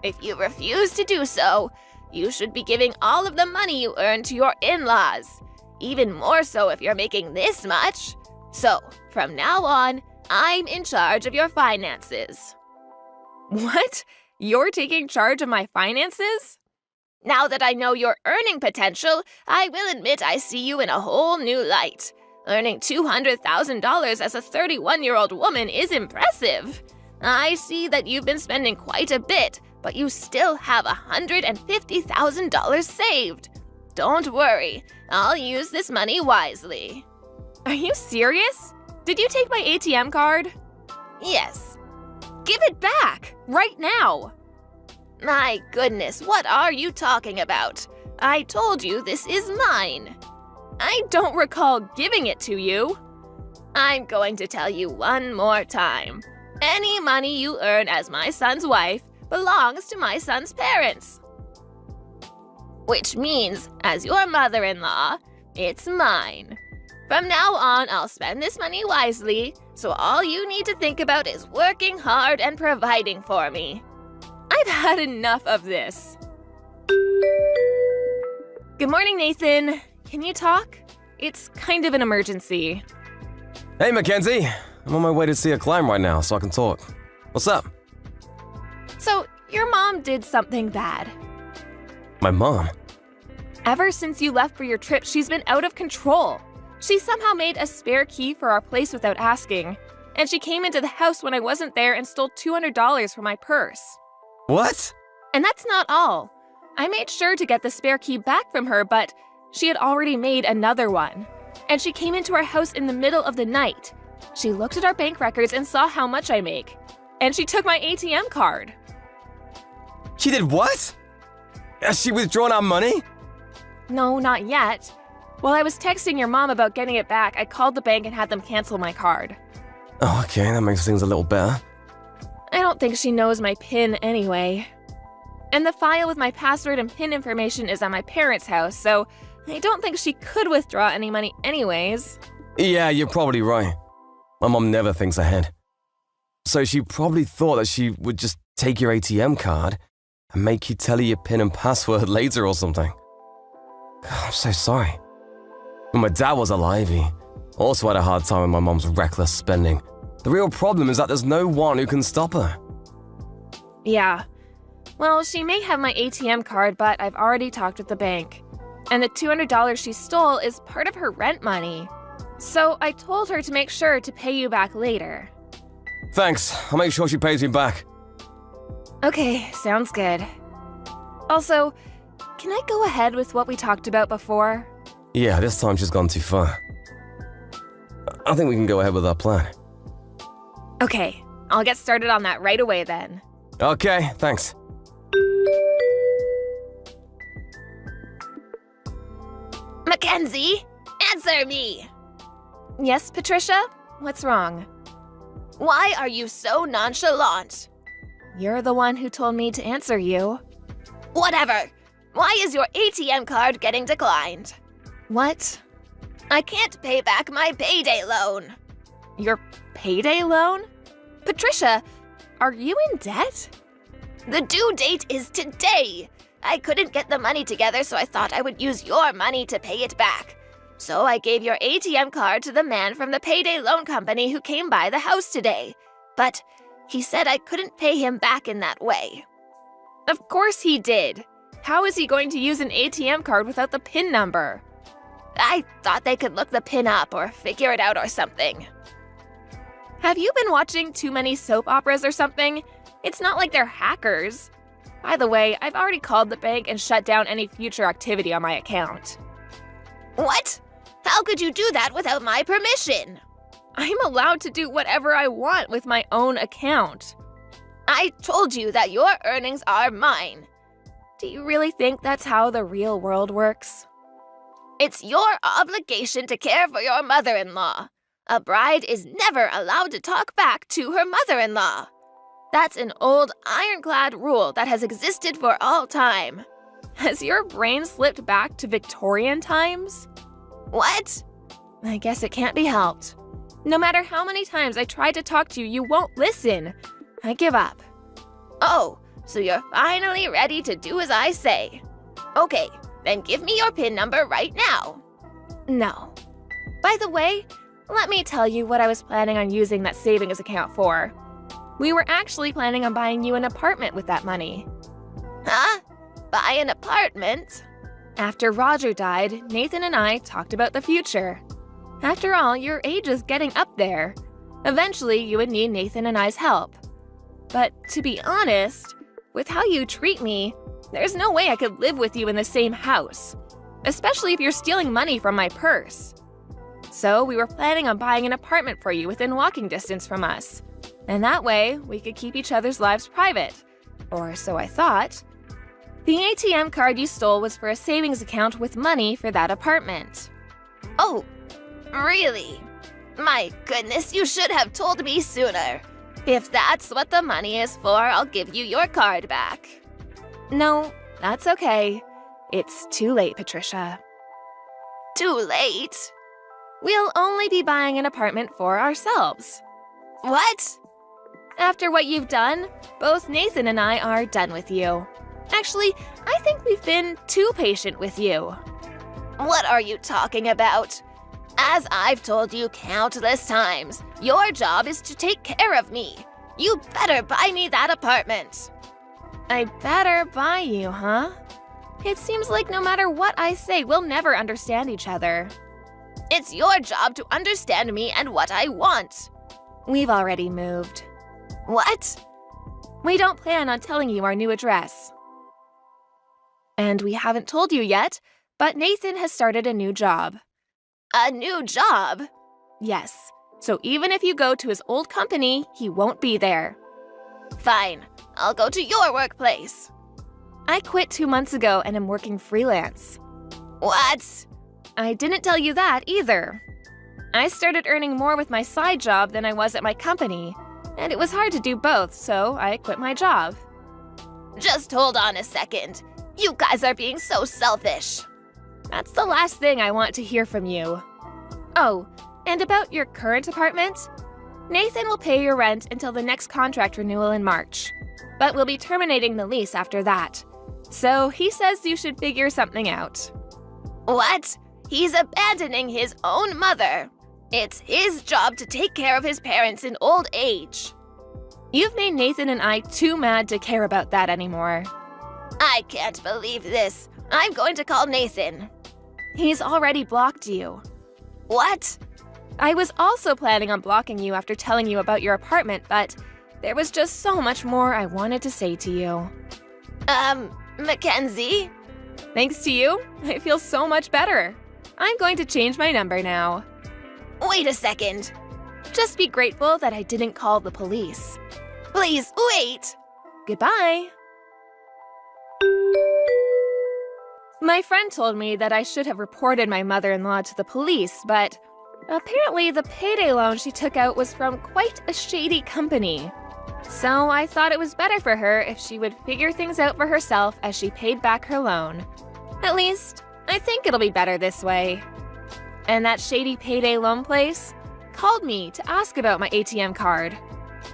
If you refuse to do so, you should be giving all of the money you earn to your in-laws. Even more so if you're making this much. So, from now on, I'm in charge of your finances. What? You're taking charge of my finances? Now that I know your earning potential, I will admit I see you in a whole new light. Earning $200,000 as a 31-year-old woman is impressive. I see that you've been spending quite a bit, but you still have $150,000 saved. Don't worry, I'll use this money wisely. Are you serious? Did you take my ATM card? Yes. Give it back, right now. My goodness, what are you talking about? I told you this is mine. I don't recall giving it to you. I'm going to tell you one more time. Any money you earn as my son's wife belongs to my son's parents. Which means, as your mother-in-law, it's mine. From now on, I'll spend this money wisely, so all you need to think about is working hard and providing for me. I've had enough of this. Good morning, Nathan. Can you talk? It's kind of an emergency. Hey, Mackenzie. I'm on my way to see a client right now, so I can talk. What's up? So, your mom did something bad. My mom? Ever since you left for your trip, she's been out of control. She somehow made a spare key for our place without asking, and she came into the house when I wasn't there and stole $200 from my purse. What? And that's not all. I made sure to get the spare key back from her, but she had already made another one. And she came into our house in the middle of the night. She looked at our bank records and saw how much I make. And she took my ATM card. She did what? Has she withdrawn our money? No, not yet. While I was texting your mom about getting it back, I called the bank and had them cancel my card. Oh, okay, that makes things a little better. I don't think she knows my PIN anyway. And the file with my password and PIN information is at my parents' house, so I don't think she could withdraw any money anyways. Yeah, you're probably right. My mom never thinks ahead. So she probably thought that she would just take your ATM card and make you tell her your PIN and password later or something. God, I'm so sorry. When my dad was alive, he also had a hard time with my mom's reckless spending. The real problem is that there's no one who can stop her. Yeah. Well, she may have my ATM card, but I've already talked with the bank. And the $200 she stole is part of her rent money. So I told her to make sure to pay you back later. Thanks. I'll make sure she pays me back. Okay, sounds good. Also, can I go ahead with what we talked about before? Yeah, this time she's gone too far. I think we can go ahead with our plan. Okay, I'll get started on that right away then. Okay, thanks. Mackenzie, answer me! Yes, Patricia? What's wrong? Why are you so nonchalant? You're the one who told me to answer you. Whatever. Why is your ATM card getting declined? What? I can't pay back my payday loan. Your payday loan? Patricia, are you in debt? The due date is today. I couldn't get the money together, so I thought I would use your money to pay it back. So I gave your ATM card to the man from the payday loan company who came by the house today. But he said I couldn't pay him back in that way. Of course he did. How is he going to use an ATM card without the PIN number? I thought they could look the PIN up or figure it out or something. Have you been watching too many soap operas or something? It's not like they're hackers. By the way, I've already called the bank and shut down any future activity on my account. What? How could you do that without my permission? I'm allowed to do whatever I want with my own account. I told you that your earnings are mine. Do you really think that's how the real world works? It's your obligation to care for your mother-in-law. A bride is never allowed to talk back to her mother-in-law. That's an old ironclad rule that has existed for all time. Has your brain slipped back to Victorian times? What? I guess it can't be helped. No matter how many times I try to talk to you, you won't listen. I give up. Oh, so you're finally ready to do as I say. Okay, then give me your PIN number right now. No. By the way, let me tell you what I was planning on using that savings account for. We were actually planning on buying you an apartment with that money. Huh? buy an apartment. After Roger died, Nathan and I talked about the future. After all, your age is getting up there. Eventually, you would need Nathan and I's help. But to be honest, with how you treat me, there's no way I could live with you in the same house, especially if you're stealing money from my purse. So we were planning on buying an apartment for you within walking distance from us. And that way, we could keep each other's lives private. Or so I thought. The ATM card you stole was for a savings account with money for that apartment. Oh, really? My goodness, you should have told me sooner. If that's what the money is for, I'll give you your card back. No, that's okay. It's too late, Patricia. Too late? We'll only be buying an apartment for ourselves. What? After what you've done, both Nathan and I are done with you. Actually, I think we've been too patient with you. What are you talking about? As I've told you countless times, your job is to take care of me. You better buy me that apartment. I better buy you, huh? It seems like no matter what I say, we'll never understand each other. It's your job to understand me and what I want. We've already moved. What? We don't plan on telling you our new address. And we haven't told you yet, but Nathan has started a new job. A new job? Yes. So even if you go to his old company, he won't be there. Fine. I'll go to your workplace. I quit 2 months ago and am working freelance. What? I didn't tell you that either. I started earning more with my side job than I was at my company, and it was hard to do both, so I quit my job. Just hold on a second. You guys are being so selfish. That's the last thing I want to hear from you. Oh, and about your current apartment? Nathan will pay your rent until the next contract renewal in March, but we'll be terminating the lease after that. So he says you should figure something out. What? He's abandoning his own mother. It's his job to take care of his parents in old age. You've made Nathan and I too mad to care about that anymore. I can't believe this. I'm going to call Nathan. He's already blocked you. What? I was also planning on blocking you after telling you about your apartment, but there was just so much more I wanted to say to you. Mackenzie? Thanks to you, I feel so much better. I'm going to change my number now. Wait a second. Just be grateful that I didn't call the police. Please, wait. Goodbye. My friend told me that I should have reported my mother-in-law to the police, but apparently the payday loan she took out was from quite a shady company. So I thought it was better for her if she would figure things out for herself as she paid back her loan. At least, I think it'll be better this way. And that shady payday loan place called me to ask about my ATM card.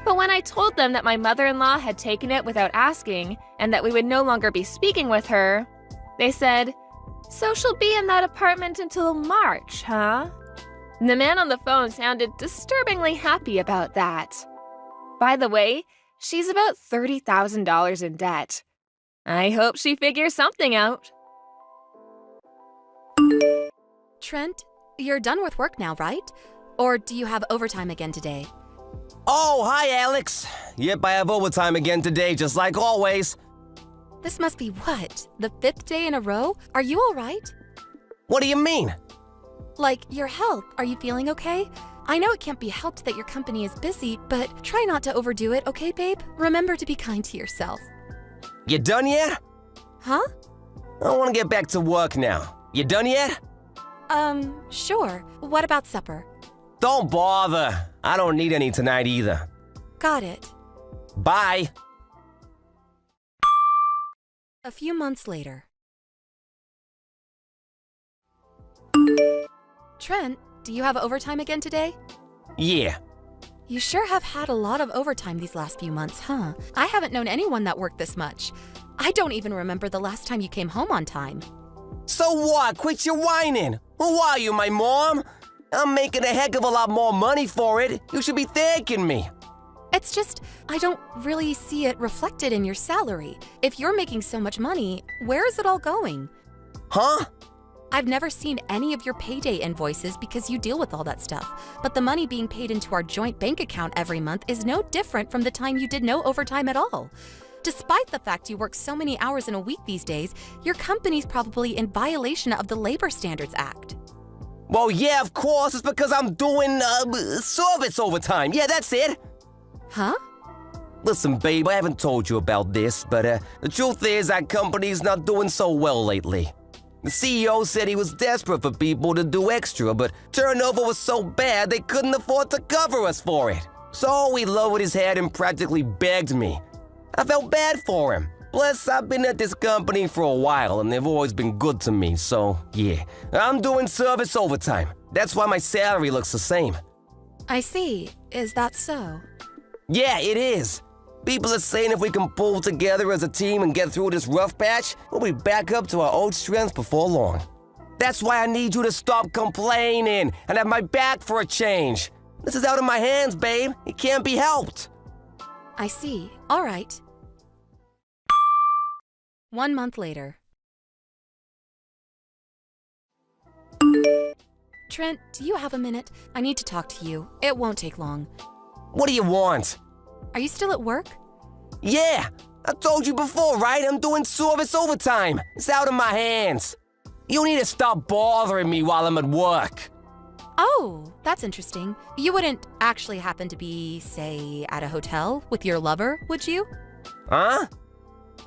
But when I told them that my mother-in-law had taken it without asking and that we would no longer be speaking with her, they said, "So she'll be in that apartment until March, huh?" The man on the phone sounded disturbingly happy about that. By the way, she's about $30,000 in debt. I hope she figures something out. Trent, you're done with work now, right? Or do you have overtime again today? Oh, hi, Alex. Yep, I have overtime again today, just like always. This must be what? The 5th day in a row? Are you all right? What do you mean? Like, your health, are you feeling okay? I know it can't be helped that your company is busy, but try not to overdo it, okay, babe? Remember to be kind to yourself. You done yet? Huh? I want to get back to work now. You done yet? Sure. What about supper? Don't bother. I don't need any tonight either. Got it. Bye. A few months later. Trent, do you have overtime again today? Yeah. You sure have had a lot of overtime these last few months, huh? I haven't known anyone that worked this much. I don't even remember the last time you came home on time. So what? Quit your whining. Who are you, my mom? I'm making a heck of a lot more money for it. You should be thanking me. It's just, I don't really see it reflected in your salary. If you're making so much money, where is it all going? Huh? I've never seen any of your payday invoices because you deal with all that stuff. But the money being paid into our joint bank account every month is no different from the time you did no overtime at all. Despite the fact you work so many hours in a week these days, your company's probably in violation of the Labor Standards Act. Well, yeah, of course. It's because I'm doing service overtime. Yeah, that's it. Huh? Listen, babe, I haven't told you about this, but the truth is our company's not doing so well lately. The CEO said he was desperate for people to do extra, but turnover was so bad they couldn't afford to cover us for it. So he lowered his head and practically begged me. I felt bad for him. Plus, I've been at this company for a while and they've always been good to me, so yeah. I'm doing service overtime. That's why my salary looks the same. I see. Is that so? Yeah, it is. People are saying if we can pull together as a team and get through this rough patch, we'll be back up to our old strength before long. That's why I need you to stop complaining and have my back for a change. This is out of my hands, babe. It can't be helped. I see. All right. 1 month later. Trent, do you have a minute? I need to talk to you. It won't take long. What do you want? Are you still at work? Yeah, I told you before, right? I'm doing service overtime. It's out of my hands. You need to stop bothering me while I'm at work. Oh, that's interesting. You wouldn't actually happen to be, say, at a hotel with your lover, would you? Huh?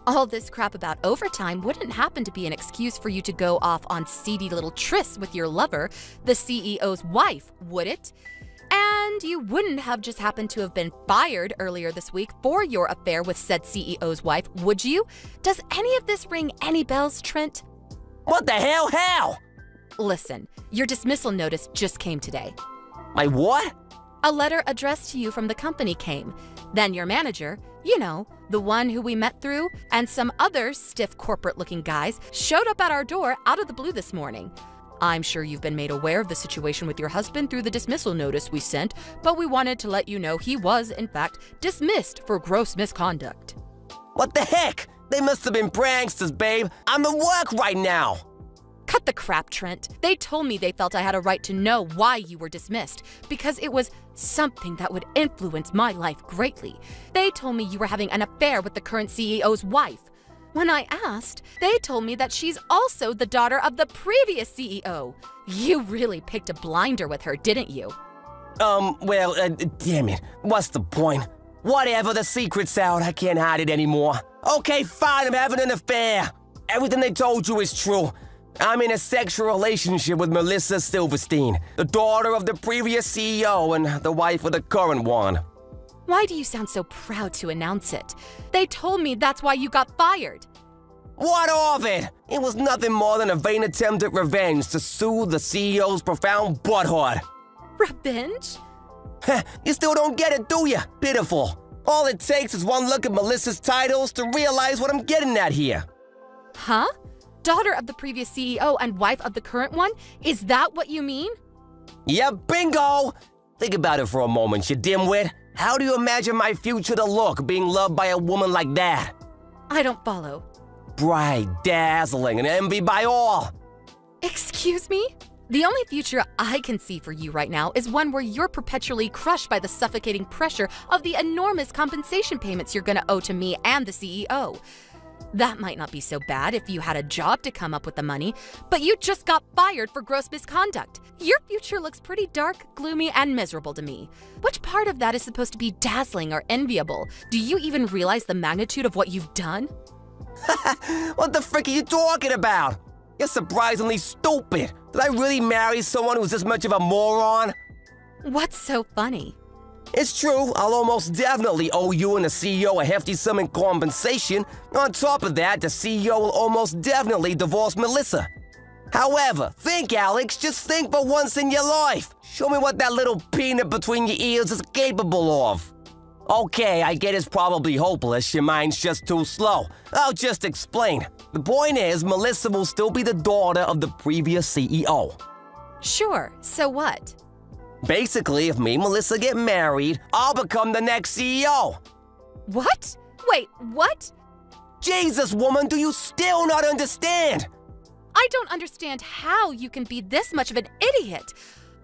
All this crap about overtime wouldn't happen to be an excuse for you to go off on seedy little trysts with your lover, the CEO's wife, would it? And you wouldn't have just happened to have been fired earlier this week for your affair with said CEO's wife, would you? Does any of this ring any bells, Trent? What the hell? How? Listen, your dismissal notice just came today. My what? A letter addressed to you from the company came. Then your manager, you know, the one who we met through, and some other stiff corporate-looking guys showed up at our door out of the blue this morning. I'm sure you've been made aware of the situation with your husband through the dismissal notice we sent, but we wanted to let you know he was, in fact, dismissed for gross misconduct. What the heck? They must have been pranksters, babe. I'm at work right now. Cut the crap, Trent. They told me they felt I had a right to know why you were dismissed, because it was something that would influence my life greatly. They told me you were having an affair with the current CEO's wife. When I asked, they told me that she's also the daughter of the previous CEO. You really picked a blinder with her, didn't you? Damn it. What's the point? Whatever, the secret's out. I can't hide it anymore. Okay, fine, I'm having an affair. Everything they told you is true. I'm in a sexual relationship with Melissa Silverstein, the daughter of the previous CEO and the wife of the current one. Why do you sound so proud to announce it? They told me that's why you got fired. What of it? It was nothing more than a vain attempt at revenge to soothe the CEO's profound butthurt. Revenge? You still don't get it, do you? Pitiful. All it takes is one look at Melissa's titles to realize what I'm getting at here. Huh? Daughter of the previous CEO and wife of the current one? Is that what you mean? Yeah, bingo! Think about it for a moment, you dimwit. How do you imagine my future to look being loved by a woman like that? I don't follow. Bright, dazzling, and envied by all. Excuse me? The only future I can see for you right now is one where you're perpetually crushed by the suffocating pressure of the enormous compensation payments you're gonna owe to me and the CEO. That might not be so bad if you had a job to come up with the money, but you just got fired for gross misconduct. Your future looks pretty dark, gloomy, and miserable to me. Which part of that is supposed to be dazzling or enviable? Do you even realize the magnitude of what you've done? What the frick are you talking about? You're surprisingly stupid. Did I really marry someone who's this much of a moron? What's so funny? It's true, I'll almost definitely owe you and the CEO a hefty sum in compensation. On top of that, the CEO will almost definitely divorce Melissa. However, think, Alex, just think for once in your life. Show me what that little peanut between your ears is capable of. Okay, I get it's probably hopeless, your mind's just too slow. I'll just explain. The point is, Melissa will still be the daughter of the previous CEO. Sure, so what? Basically, if me and Melissa get married, I'll become the next CEO. What? Wait, what? Jesus, woman, do you still not understand? I don't understand how you can be this much of an idiot.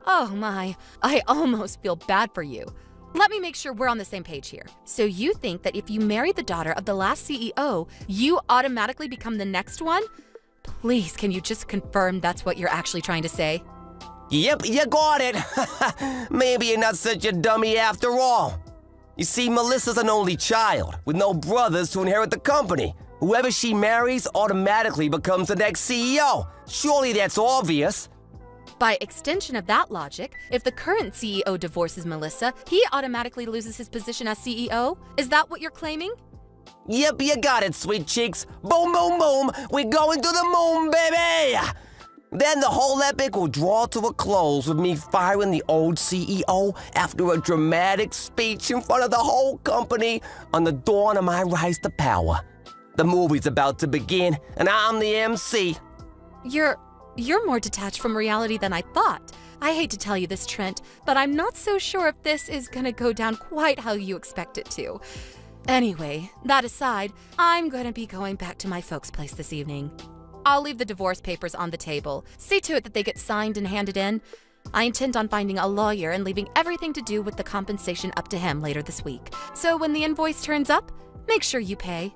Oh my, I almost feel bad for you. Let me make sure we're on the same page here. So you think that if you marry the daughter of the last CEO, you automatically become the next one? Please, can you just confirm that's what you're actually trying to say? Yep, you got it. Maybe you're not such a dummy after all. You see, Melissa's an only child with no brothers to inherit the company. Whoever she marries automatically becomes the next CEO. Surely that's obvious. By extension of that logic, if the current CEO divorces Melissa, he automatically loses his position as CEO? Is that what you're claiming? Yep, you got it, sweet cheeks. Boom, boom, boom. We're going to the moon, baby. Then the whole epic will draw to a close with me firing the old CEO after a dramatic speech in front of the whole company on the dawn of my rise to power. The movie's about to begin, and I'm the MC. You're more detached from reality than I thought. I hate to tell you this, Trent, but I'm not so sure if this is gonna go down quite how you expect it to. Anyway, that aside, I'm gonna be going back to my folks' place this evening. I'll leave the divorce papers on the table. See to it that they get signed and handed in. I intend on finding a lawyer and leaving everything to do with the compensation up to him later this week. So when the invoice turns up, make sure you pay.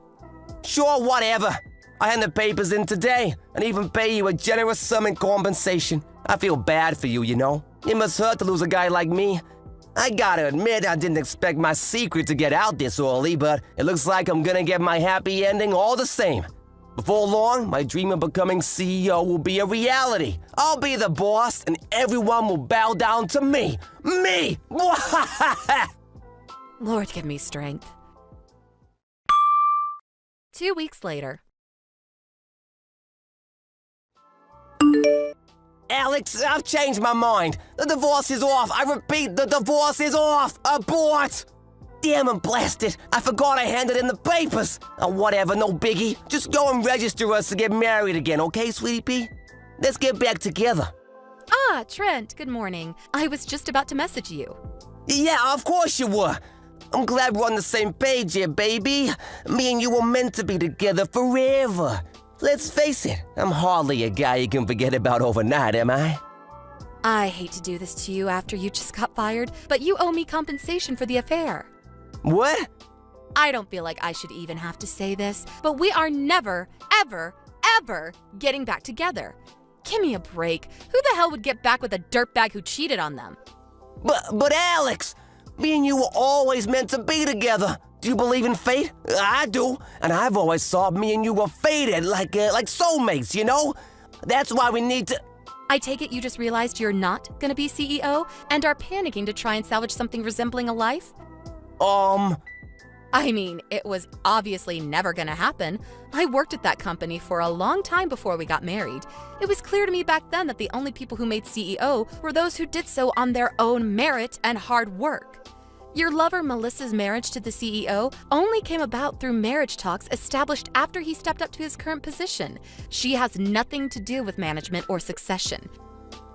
Sure, whatever. I hand the papers in today and even pay you a generous sum in compensation. I feel bad for you, you know. It must hurt to lose a guy like me. I gotta admit, I didn't expect my secret to get out this early, but it looks like I'm gonna get my happy ending all the same. Before long, my dream of becoming CEO will be a reality. I'll be the boss, and everyone will bow down to me. Me! Lord, give me strength. 2 weeks later. Alex, I've changed my mind. The divorce is off. I repeat, the divorce is off. Abort! Damn and blast it. I forgot I handed in the papers. Oh, whatever, no biggie. Just go and register us to get married again, okay, sweetie pea? Let's get back together. Ah, Trent, good morning. I was just about to message you. Yeah, of course you were. I'm glad we're on the same page here, baby. Me and you were meant to be together forever. Let's face it, I'm hardly a guy you can forget about overnight, am I? I hate to do this to you after you just got fired, but you owe me compensation for the affair. What? I don't feel like I should even have to say this, but we are never, ever, ever getting back together. Give me a break. Who the hell would get back with a dirtbag who cheated on them? But Alex, me and you were always meant to be together. Do you believe in fate? I do, and I've always thought me and you were fated, like soulmates, you know? That's why we need to... I take it you just realized you're not gonna be CEO and are panicking to try and salvage something resembling a life? I mean, it was obviously never gonna happen. I worked at that company for a long time before we got married. It was clear to me back then that the only people who made CEO were those who did so on their own merit and hard work. Your lover Melissa's marriage to the CEO only came about through marriage talks established after he stepped up to his current position. She has nothing to do with management or succession.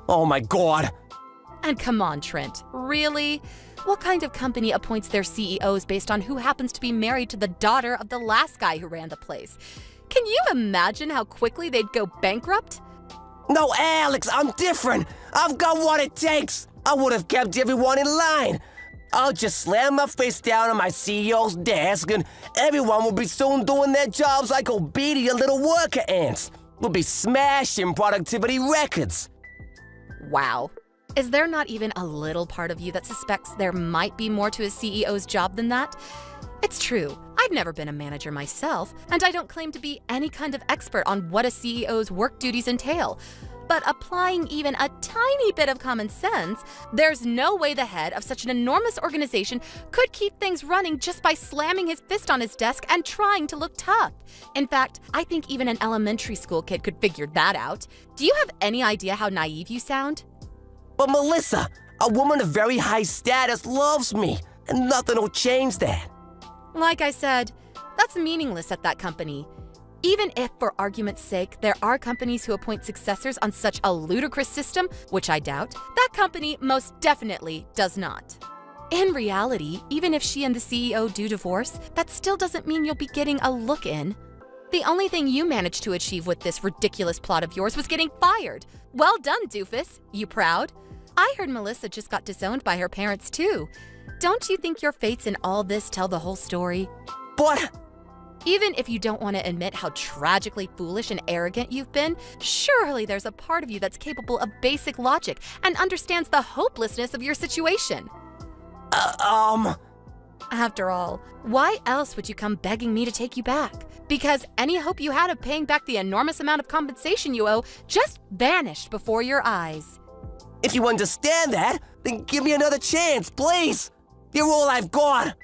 Oh my God. And come on, Trent, really? What kind of company appoints their CEOs based on who happens to be married to the daughter of the last guy who ran the place? Can you imagine how quickly they'd go bankrupt? No, Alex, I'm different. I've got what it takes. I would have kept everyone in line. I'll just slam my face down on my CEO's desk and everyone will be soon doing their jobs like obedient little worker ants. We'll be smashing productivity records. Wow. Is there not even a little part of you that suspects there might be more to a CEO's job than that? It's true, I've never been a manager myself, and I don't claim to be any kind of expert on what a CEO's work duties entail. But applying even a tiny bit of common sense, there's no way the head of such an enormous organization could keep things running just by slamming his fist on his desk and trying to look tough. In fact, I think even an elementary school kid could figure that out. Do you have any idea how naive you sound? But Melissa, a woman of very high status loves me, and nothing will change that. Like I said, that's meaningless at that company. Even if, for argument's sake, there are companies who appoint successors on such a ludicrous system, which I doubt, that company most definitely does not. In reality, even if she and the CEO do divorce, that still doesn't mean you'll be getting a look in. The only thing you managed to achieve with this ridiculous plot of yours was getting fired. Well done, doofus. You proud? I heard Melissa just got disowned by her parents, too. Don't you think your fates in all this tell the whole story? But Even if you don't want to admit how tragically foolish and arrogant you've been, surely there's a part of you that's capable of basic logic and understands the hopelessness of your situation. After all, why else would you come begging me to take you back? Because any hope you had of paying back the enormous amount of compensation you owe just vanished before your eyes. if you understand that, then give me another chance, please. You're all I've got.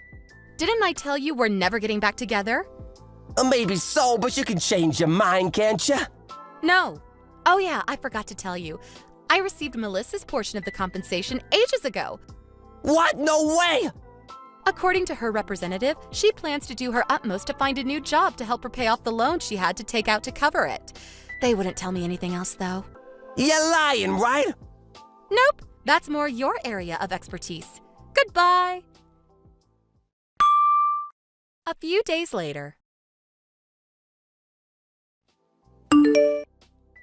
Didn't I tell you we're never getting back together? Maybe so, but you can change your mind, can't you? No. Oh yeah, I forgot to tell you. I received Melissa's portion of the compensation ages ago. What? No way! According to her representative, she plans to do her utmost to find a new job to help her pay off the loan she had to take out to cover it. They wouldn't tell me anything else, though. You're lying, right? Nope, that's more your area of expertise. Goodbye. A few days later.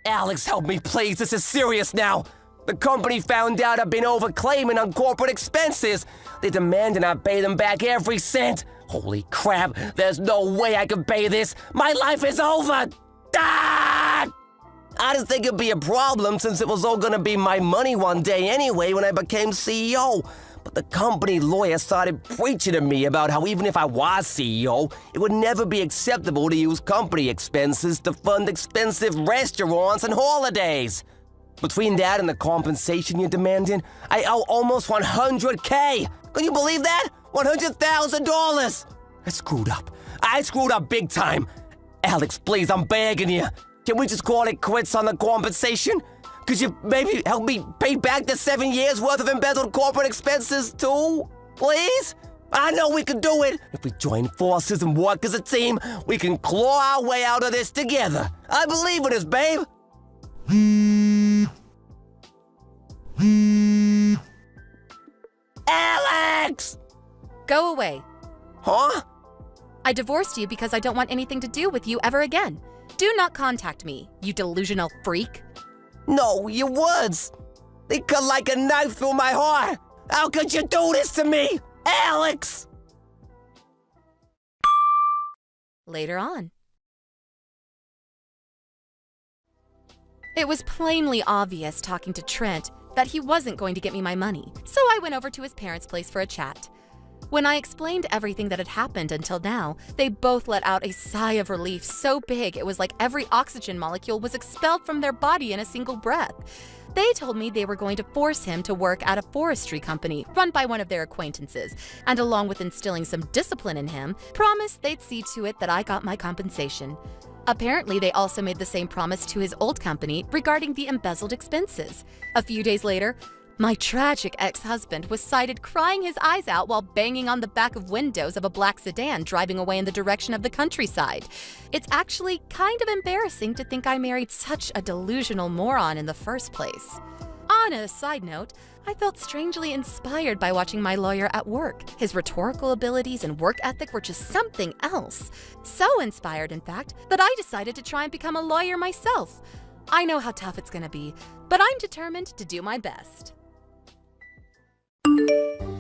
Alex, help me, please. This is serious now. The company found out I've been overclaiming on corporate expenses. They're demanding I pay them back every cent. Holy crap, there's no way I can pay this. My life is over. Ah! I didn't think it'd be a problem since it was all gonna be my money one day anyway when I became CEO. But the company lawyer started preaching to me about how even if I was CEO, it would never be acceptable to use company expenses to fund expensive restaurants and holidays. Between that and the compensation you're demanding, I owe almost $100K. Can you believe that? $100,000. I screwed up. I screwed up big time. Alex, please, I'm begging you. Can we just call it quits on the compensation? Could you maybe help me pay back the 7 years worth of embezzled corporate expenses too? Please? I know we can do it. If we join forces and work as a team, we can claw our way out of this together. I believe in us, babe. Alex! Go away. Huh? I divorced you because I don't want anything to do with you ever again. Do not contact me, you delusional freak. No, your words. They cut like a knife through my heart. How could you do this to me, Alex? Later on. It was plainly obvious talking to Trent that he wasn't going to get me my money, so I went over to his parents' place for a chat. When I explained everything that had happened until now, they both let out a sigh of relief so big it was like every oxygen molecule was expelled from their body in a single breath. They told me they were going to force him to work at a forestry company run by one of their acquaintances, and along with instilling some discipline in him, promised they'd see to it that I got my compensation. Apparently, they also made the same promise to his old company regarding the embezzled expenses. A few days later, my tragic ex-husband was sighted crying his eyes out while banging on the back of windows of a black sedan driving away in the direction of the countryside. It's actually kind of embarrassing to think I married such a delusional moron in the first place. On a side note, I felt strangely inspired by watching my lawyer at work. His rhetorical abilities and work ethic were just something else. So inspired, in fact, that I decided to try and become a lawyer myself. I know how tough it's gonna be, but I'm determined to do my best.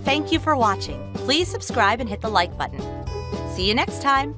Thank you for watching. Please subscribe and hit the like button. See you next time.